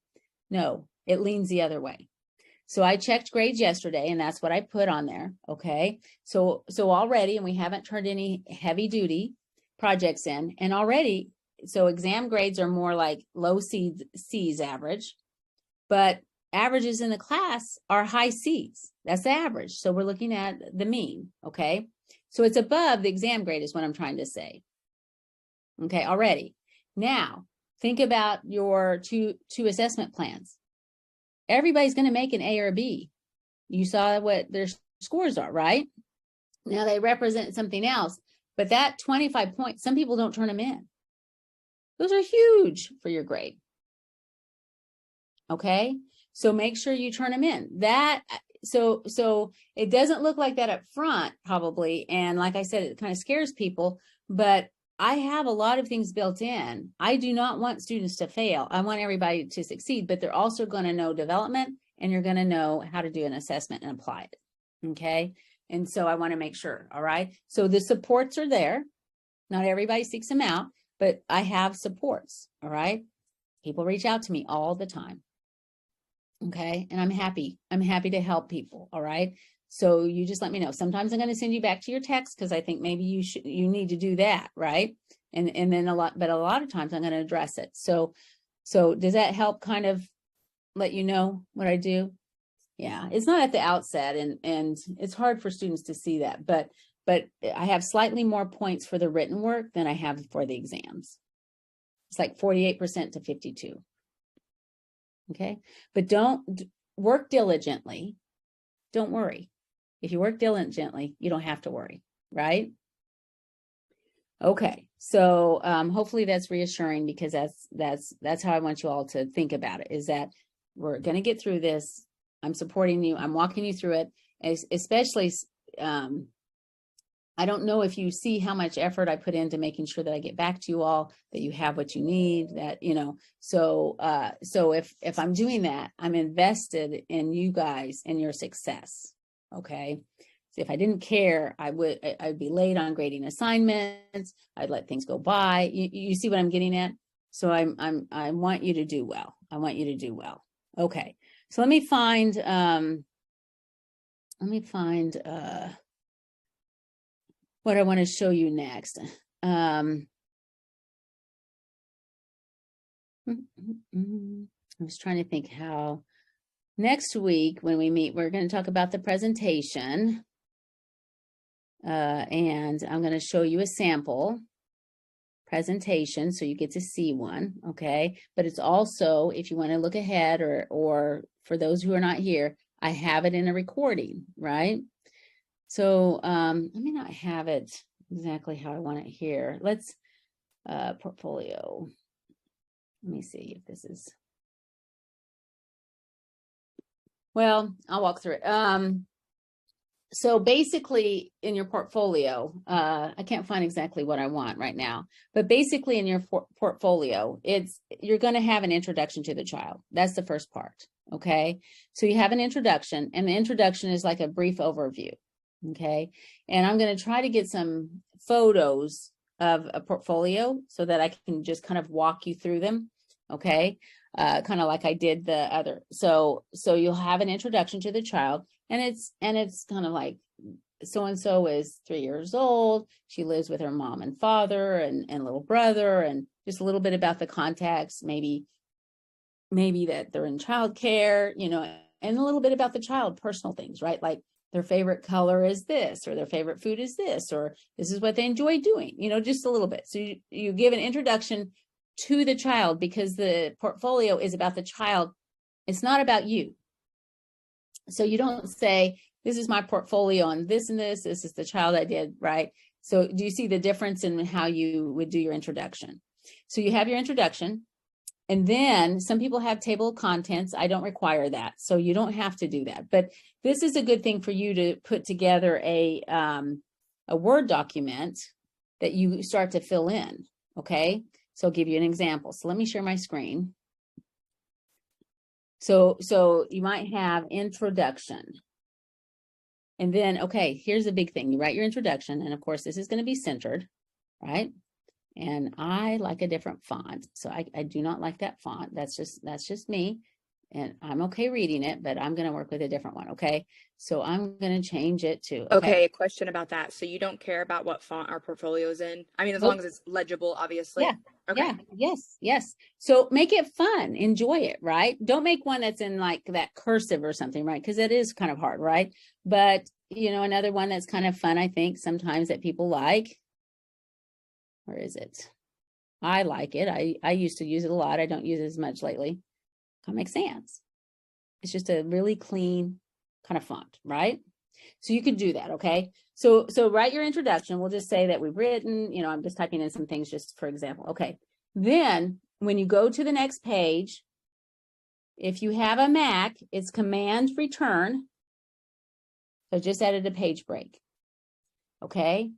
No, it leans the other way. So I checked grades yesterday and that's what I put on there, okay? So already, and we haven't turned any heavy duty projects in, and already, so exam grades are more like low C's average, but averages in the class are high C's. That's the average. So we're looking at the mean, okay? So it's above the exam grade is what I'm trying to say. Okay, already. Now, think about your two assessment plans. Everybody's going to make an A or a B. You saw what their scores are, right? Now they represent something else, but that 25 points, some people don't turn them in. Those are huge for your grade. Okay, so make sure you turn them in. So it doesn't look like that up front probably, and like I said, it kind of scares people, but I have a lot of things built in. I do not want students to fail. I want everybody to succeed, but they're also going to know development, and you're going to know how to do an assessment and apply it. Okay, and so I want to make sure. All right, so the supports are there. Not everybody seeks them out, but I have supports. All right, people reach out to me all the time. Okay, and I'm happy to help people. All right, so you just let me know. Sometimes I'm going to send you back to your text because I think maybe you need to do that, right? And then a lot of times I'm going to address it. So does that help kind of let you know what I do? Yeah, it's not at the outset, and it's hard for students to see that, but I have slightly more points for the written work than I have for the exams. It's like 48% to 52. Okay, but don't work diligently. Don't worry. If you work diligently, you don't have to worry, right? Okay, so hopefully that's reassuring, because that's how I want you all to think about it, is that we're going to get through this. I'm supporting you. I'm walking you through it, especially I don't know if you see how much effort I put into making sure that I get back to you all, that you have what you need, that, you know, so if I'm doing that, I'm invested in you guys and your success. Okay. So if I didn't care, I'd be late on grading assignments. I'd let things go by. You see what I'm getting at? So I want you to do well. I want you to do well. Okay. So let me find what I want to show you next. I was trying to think how next week when we meet, we're going to talk about the presentation. And I'm going to show you a sample presentation so you get to see one, okay? But it's also, if you want to look ahead, or for those who are not here, I have it in a recording, right? So let me not have it exactly how I want it here. Let's portfolio. Let me see if this is, well, I'll walk through it. So basically in your portfolio, I can't find exactly what I want right now, but basically in your portfolio, you're going to have an introduction to the child. That's the first part. Okay. So you have an introduction, and the introduction is like a brief overview. Okay. And I'm going to try to get some photos of a portfolio so that I can just kind of walk you through them. Okay. Kind of like I did the other. So you'll have an introduction to the child, and it's kind of like, so-and-so is 3 years old. She lives with her mom and father and little brother, and just a little bit about the context, maybe that they're in childcare, you know, and a little bit about the child, personal things, right? Like their favorite color is this, or their favorite food is this, or this is what they enjoy doing, you know, just a little bit. So you give an introduction to the child, because the portfolio is about the child. It's not about you. So you don't say, this is my portfolio on this and this is the child I did, right? So do you see the difference in how you would do your introduction? So you have your introduction, and then some people have table of contents. I don't require that, so you don't have to do that. But this is a good thing for you to put together a Word document that you start to fill in, okay? So I'll give you an example. So let me share my screen. So you might have introduction. And then, okay, here's the big thing. You write your introduction, and of course, this is going to be centered, right? And I like a different font. So I do not like that font. That's just me. And I'm okay reading it, but I'm going to work with a different one, okay? So I'm going to change it to, Okay, a question about that. So you don't care about what font our portfolio is in? I mean, as Nope. long as it's legible, obviously. Yeah. Okay. Yeah, yes. So make it fun, enjoy it, right? Don't make one that's in like that cursive or something, right? Because it is kind of hard, right? But, you know, another one that's kind of fun, I think, sometimes that people like, where is it? I like it. I used to use it a lot. I don't use it as much lately. Comic Sans. It's just a really clean kind of font, right? So you could do that, okay? So write your introduction. We'll just say that we've written, you know, I'm just typing in some things just for example. Okay. Then when you go to the next page, if you have a Mac, it's Command Return. So just added a page break. Okay.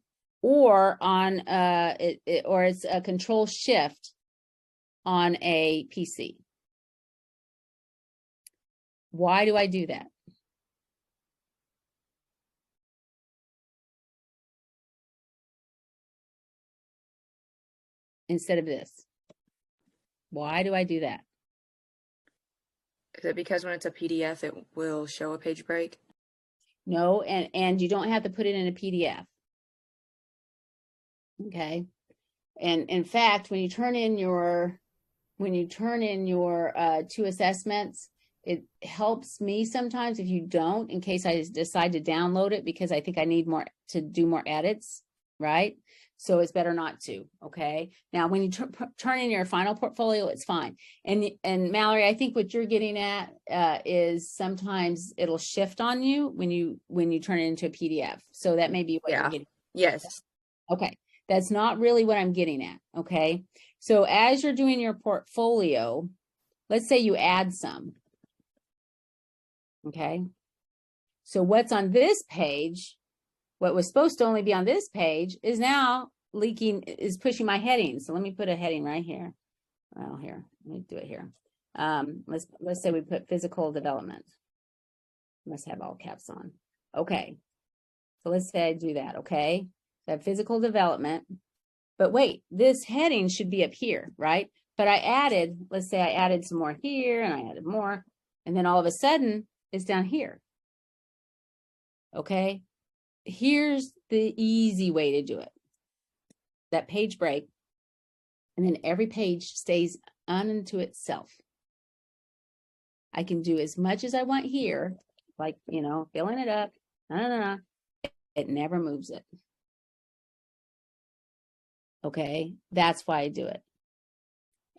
Or on or it's a Control Shift on a PC. Why do I do that? Instead of this. Why do I do that? Is it because when it's a PDF, it will show a page break? No, and you don't have to put it in a PDF. Okay. And in fact, when you turn in your two assessments, it helps me sometimes if you don't, in case I decide to download it because I think I need more to do more edits, right? So it's better not to, okay? Now, when you turn in your final portfolio, it's fine. And Mallory, I think what you're getting at is sometimes it'll shift on you when you turn it into a PDF. So that may be what you're getting. Yes. Okay, that's not really what I'm getting at, okay? So as you're doing your portfolio, let's say you add some, okay? So what's on this page, what was supposed to only be on this page is now is pushing my heading. So let me put a heading right here. Well, here, let me do it here. Let's say we put physical development. Must have all caps on. Okay, so let's say I do that, okay? So I have physical development, but wait, this heading should be up here, right? But let's say I added some more here and I added more, and then all of a sudden it's down here. Okay, here's the easy way to do it. That page break, and then every page stays unto itself. I can do as much as I want here, like, you know, filling it up. No. It never moves it. Okay, that's why I do it.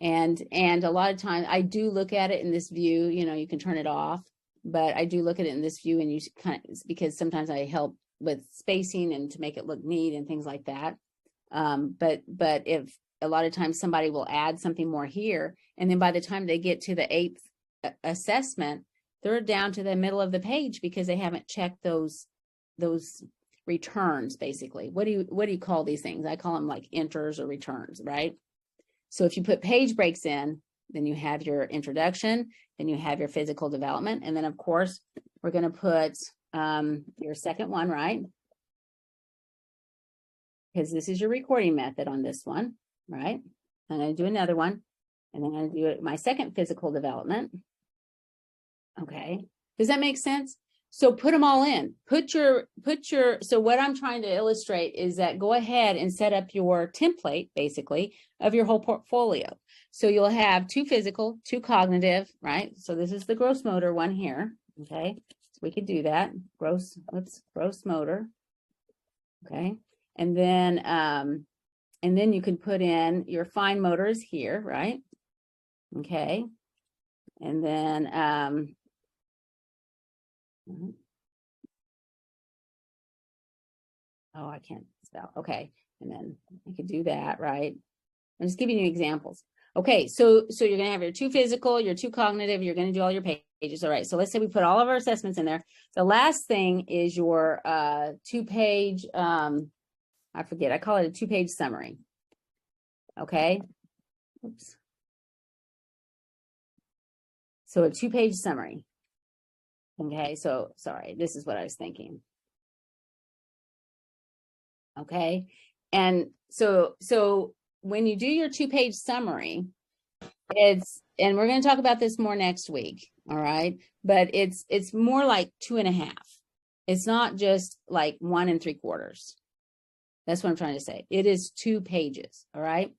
And a lot of times I do look at it in this view, you know, you can turn it off, but I do look at it in this view, and you kind of, because sometimes I help with spacing and to make it look neat and things like that. But if a lot of times somebody will add something more here, and then by the time they get to the 8th assessment, they're down to the middle of the page because they haven't checked those returns, basically. What do you call these things? I call them like enters or returns, right? So if you put page breaks in, then you have your introduction, then you have your physical development, and then of course we're going to put your second one, right? Because this is your recording method on this one, right? I'm going to do another one, and then I'm going to do it my second physical development. Okay, does that make sense? So put them all in. So what I'm trying to illustrate is that go ahead and set up your template, basically, of your whole portfolio. So you'll have 2 physical, 2 cognitive, right? So this is the gross motor one here. Okay, so we could do that. Gross motor. Okay, and then you can put in your fine motors here, right? Okay, and then oh, I can't spell. Okay, and then I could do that, right? I'm just giving you examples. Okay, so you're going to have your 2 physical, your 2 cognitive, you're going to do all your pages. All right, so let's say we put all of our assessments in there. The last thing is your 2-page I forget, I call it a 2-page summary. Okay. Oops. So a 2-page summary. Okay, so sorry, this is what I was thinking. Okay, and so when you do your 2-page summary, and we're going to talk about this more next week, all right, but it's more like 2.5. It's not just like 1 3/4. That's what I'm trying to say. It is 2 pages, all right,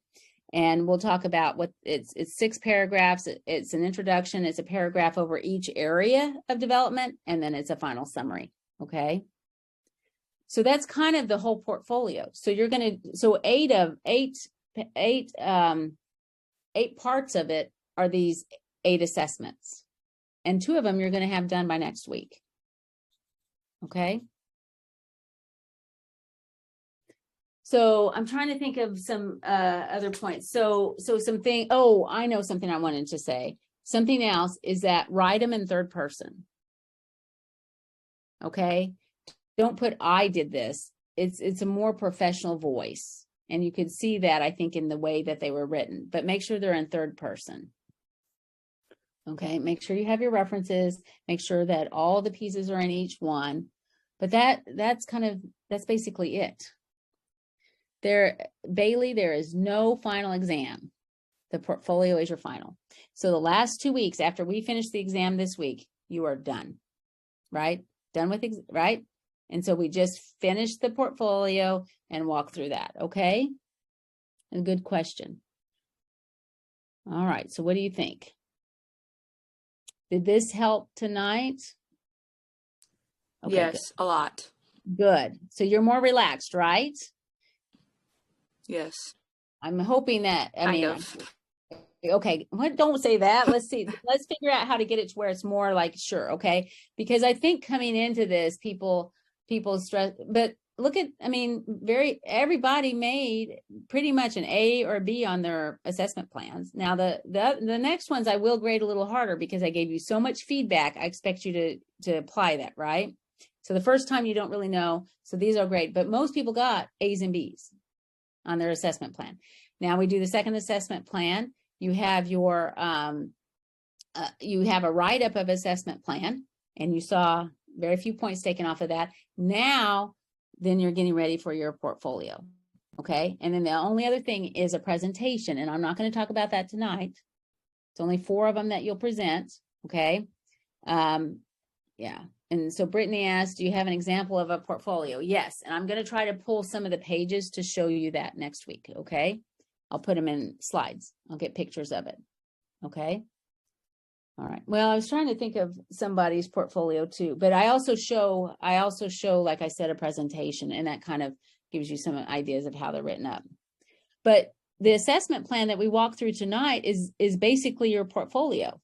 and we'll talk about what it's 6 paragraphs. It's an introduction, it's a paragraph over each area of development, and then it's a final summary. Okay, so that's kind of the whole portfolio. So you're going to, so 8 parts of it are these 8 assessments, and 2 of them you're going to have done by next week. Okay. So I'm trying to think of some other points. So something, oh, I know something I wanted to say. Something else is that write them in third person. Okay. Don't put I did this. It's a more professional voice. And you can see that, I think, in the way that they were written, but make sure they're in third person. Okay, make sure you have your references, make sure that all the pieces are in each one. But that's basically it. Bailey, there is no final exam. The portfolio is your final. So the last 2 weeks after we finish the exam this week, you are done, right? Done with, right? And so we just finished the portfolio and walk through that, okay? A good question. All right, so what do you think? Did this help tonight? Okay, Yes, a lot. good. So you're more relaxed, right? Yes. I'm hoping that, Kind of. okay, what, don't say that. Let's see. Let's figure out how to get it to where it's more like, sure, okay? Because I think coming into this, people stress, but look at, I mean, everybody made pretty much an A or a B on their assessment plans. Now the next ones I will grade a little harder because I gave you so much feedback. I expect you to apply that, right? So the first time you don't really know. So these are great, but most people got A's and B's on their assessment plan. Now we do the second assessment plan. You have your, you have a write-up of assessment plan, and you saw very few points taken off of that. Now, then you're getting ready for your portfolio, okay? And then the only other thing is a presentation, and I'm not going to talk about that tonight. It's only 4 of them that you'll present, okay? Yeah, and so Brittany asked, do you have an example of a portfolio? Yes, and I'm going to try to pull some of the pages to show you that next week, okay? I'll put them in slides. I'll get pictures of it, okay? All right. Well, I was trying to think of somebody's portfolio too, but I also show, like I said, a presentation, and that kind of gives you some ideas of how they're written up. But the assessment plan that we walked through tonight is basically your portfolio,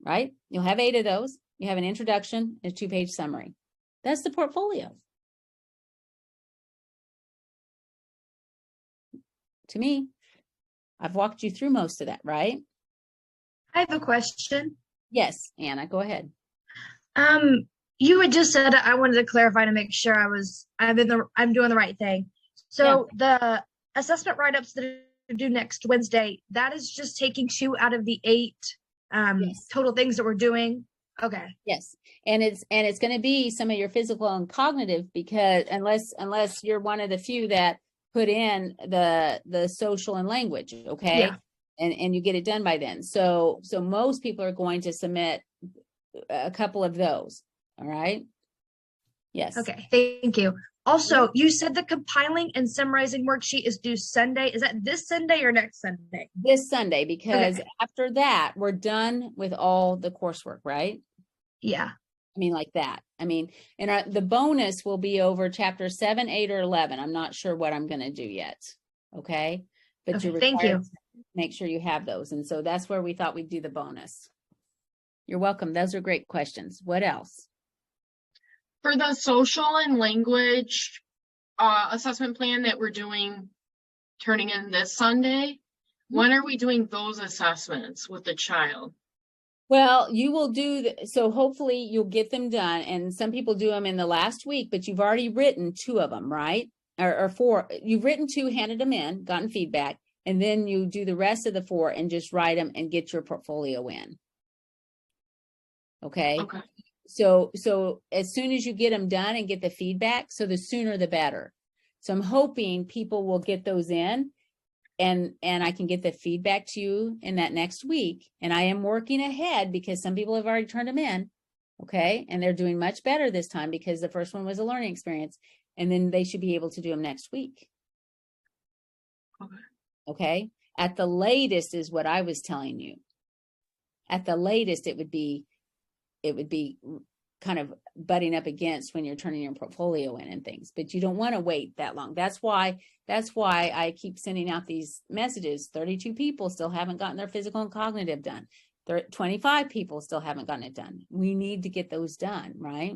right? You'll have 8 of those. You have an introduction, a 2-page summary. That's the portfolio. To me, I've walked you through most of that, right? I have a question. Yes, Anna, go ahead. You had just said I wanted to clarify to make sure I'm doing the right thing. So the assessment write-ups that are due next Wednesday, that is just taking 2 out of the 8 Yes. total things that we're doing. Okay. Yes, and it's going to be some of your physical and cognitive, because unless you're one of the few that put in the social and language, okay? Yeah. And you get it done by then. So most people are going to submit a couple of those. All right. Yes. Okay. Thank you. Also, you said the compiling and summarizing worksheet is due Sunday. Is that this Sunday or next Sunday? This Sunday, because Okay. after that, we're done with all the coursework, right? Yeah. I mean, like that. I mean, and the bonus will be over chapter 7, 8, or 11. I'm not sure what I'm going to do yet. Okay. But Okay, you're thank you. required to make sure you have those. And so that's where we thought we'd do the bonus. You're welcome. Those are great questions. What else? For the social and language assessment plan that we're turning in this Sunday, when are we doing those assessments with the child? Well, you will do, so hopefully you'll get them done. And some people do them in the last week, but you've already written 2 of them, right? or 4, you've written 2, handed them in, gotten feedback, and then you do the rest of the 4 and just write them and get your portfolio in. Okay. Okay. So as soon as you get them done and get the feedback, so the sooner the better. So I'm hoping people will get those in, and I can get the feedback to you in that next week. And I am working ahead because some people have already turned them in. Okay. And they're doing much better this time because the first one was a learning experience, and then they should be able to do them next week. Okay. Okay. At the latest is what I was telling you. At the latest, it would be kind of butting up against when you're turning your portfolio in and things, but you don't want to wait that long. That's why I keep sending out these messages. 32 people still haven't gotten their physical and cognitive done. 25 people still haven't gotten it done. We need to get those done, right?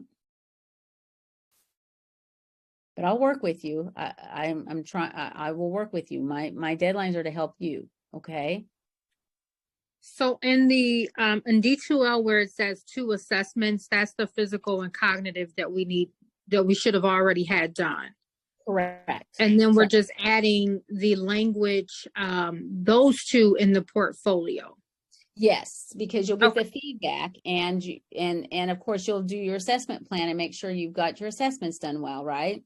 But I'll work with you. I'm trying. I will work with you. My deadlines are to help you. Okay. So in the in D2L where it says 2 assessments, that's the physical and cognitive that we should have already had done. Correct. And then we're just adding the language, those 2 in the portfolio. Yes, because you'll get Okay. the feedback, and of course you'll do your assessment plan and make sure you've got your assessments done well, right?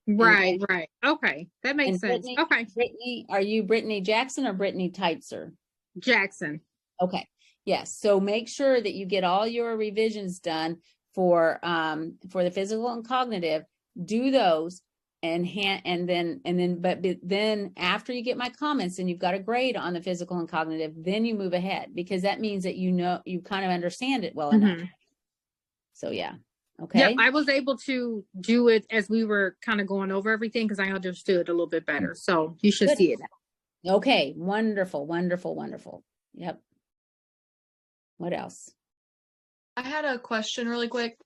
Right, right. Okay, that makes And sense. Brittany, Okay, Brittany, are you Brittany Jackson or Brittany Teitzer? Jackson. Okay, yes. So make sure that you get all your revisions done for the physical and cognitive. Do those and then after you get my comments and you've got a grade on the physical and cognitive, then you move ahead, because that means that you kind of understand it well enough. So yeah. Okay. Yeah, I was able to do it as we were kind of going over everything because I understood a little bit better. So you should Good. see it now. Okay. Wonderful, wonderful, wonderful. Yep. What else? I had a question really quick.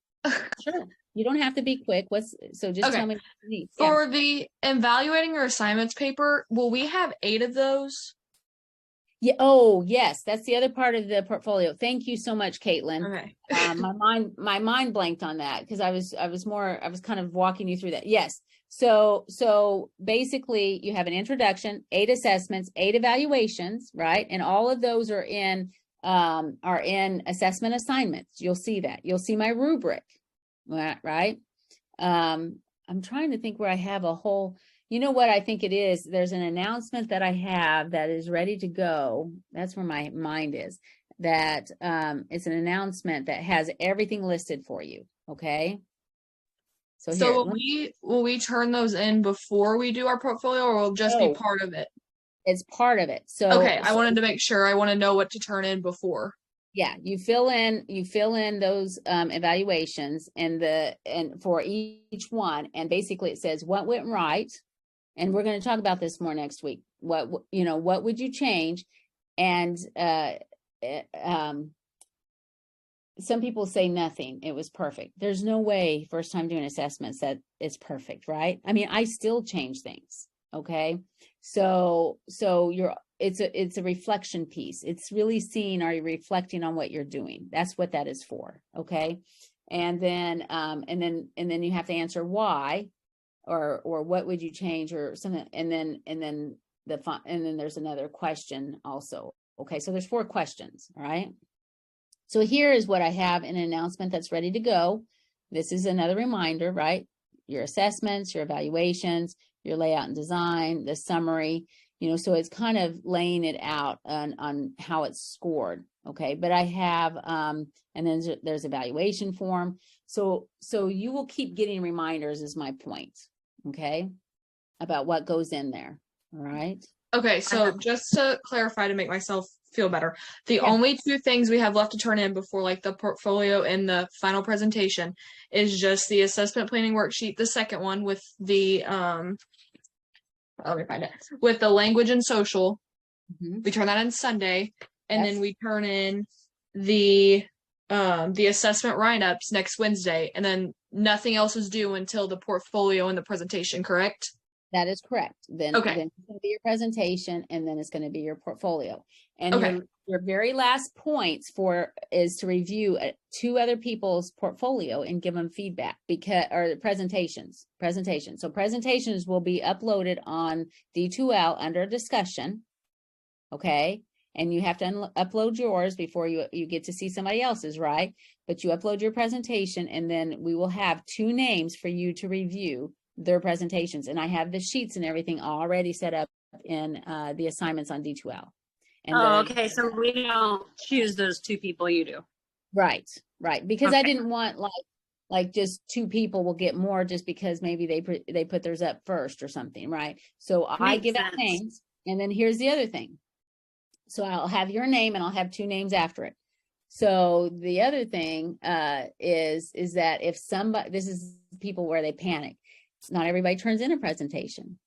Sure. You don't have to be quick. So just Okay. tell me what you need. Yeah. For the evaluating your assignments paper, will we have 8 of those? Yeah. Oh, yes. That's the other part of the portfolio. Thank you so much, Caitlin. Okay. My mind blanked on that because I was kind of walking you through that. Yes. So basically you have an introduction, 8 assessments, 8 evaluations, right? And all of those are in assessment assignments. You'll see that. You'll see my rubric, right? I'm trying to think where I have a whole, you know what I think it is? There's an announcement that I have that is ready to go. That's where my mind is. That it's an announcement that has everything listed for you. Okay. So here, will we turn those in before we do our portfolio, or will it just be No. part of it? it's part of it. So Okay, I wanted to make sure. I want to know what to turn in before. yeah, you fill in those evaluations and for each one, and basically it says what went right. And we're going to talk about this more next week. What would you change? And some people say nothing. It was perfect. There's no way first time doing assessments that it's perfect, right? I mean, I still change things. Okay. So it's a reflection piece. It's really seeing, are you reflecting on what you're doing? That's what that is for. Okay. And then you have to answer why, or what would you change or something. And then there's another question also. Okay. So there's 4 questions. All right. So here is what I have in an announcement that's ready to go. This is another reminder, right? Your assessments, your evaluations, your layout and design, the summary, so it's kind of laying it out on how it's scored. Okay. But I have, and then there's evaluation form. So you will keep getting reminders is my point. Okay. About what goes in there. All right. Okay, so just to clarify, to make myself feel better, the Yeah. only 2 things we have left to turn in before like the portfolio and the final presentation is just the assessment planning worksheet, the second one with the let me find it, with the language and social. Mhm. We turn that in Sunday, and Yes. then we turn in the assessment write-ups next Wednesday, and then nothing else is due until the portfolio and the presentation, correct? That is correct. Then Okay. it's gonna be your presentation, and then it's gonna be your portfolio. And Okay. your very last points is to review 2 other people's portfolio and give them feedback or presentations. So presentations will be uploaded on D2L under discussion. Okay, and you have to upload yours before you get to see somebody else's, right? But you upload your presentation, and then we will have 2 names for you to review their presentations. And I have the sheets and everything already set up in the assignments on D2L. And Oh, then- okay. So we don't choose those 2 people, you do. Right, because I Okay. didn't want like just 2 people will get more just because maybe they put theirs up first or something, right? So I Makes give out sense. names, and then here's the other thing. So I'll have your name and I'll have 2 names after it. So the other thing is that if this is people where they panic. Not everybody turns in a presentation,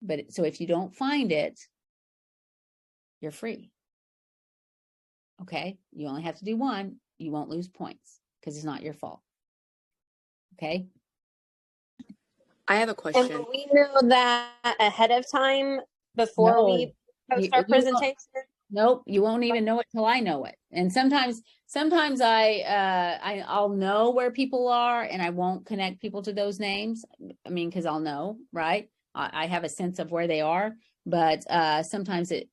but so if you don't find it, you're free. Okay, you only have to do 1. You won't lose points because it's not your fault. Okay. I have a And question. will we know that ahead of time before we post our you won't. presentation? Nope, you won't even know it till I know it. And sometimes I'll know where people are and I won't connect people to those names. I mean, because I'll know, right? I have a sense of where they are, but sometimes it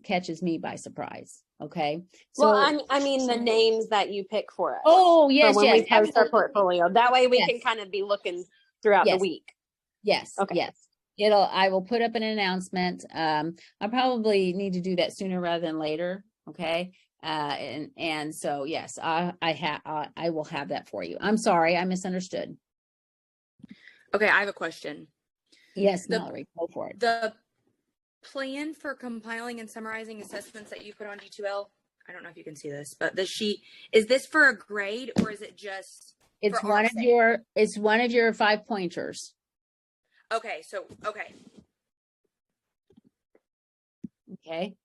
catches me by surprise. Okay. So Well, I mean the names that you pick for us. oh yes, for when yes, we post our absolutely. portfolio. That way we Yes. can kind of be looking throughout the Yes. week. Yes, Okay. yes. I will put up an announcement. I probably need to do that sooner rather than later. Okay. And so, yes, I will have that for you. I'm sorry, I misunderstood. Okay, I have a question. Yes, The- Mallory, go for it. The plan for compiling and summarizing assessments that you put on D2L, I don't know if you can see this, but the sheet, is this for a grade or is it just It's for one our of sake? it's one of your 5 pointers. Okay, so okay. Okay.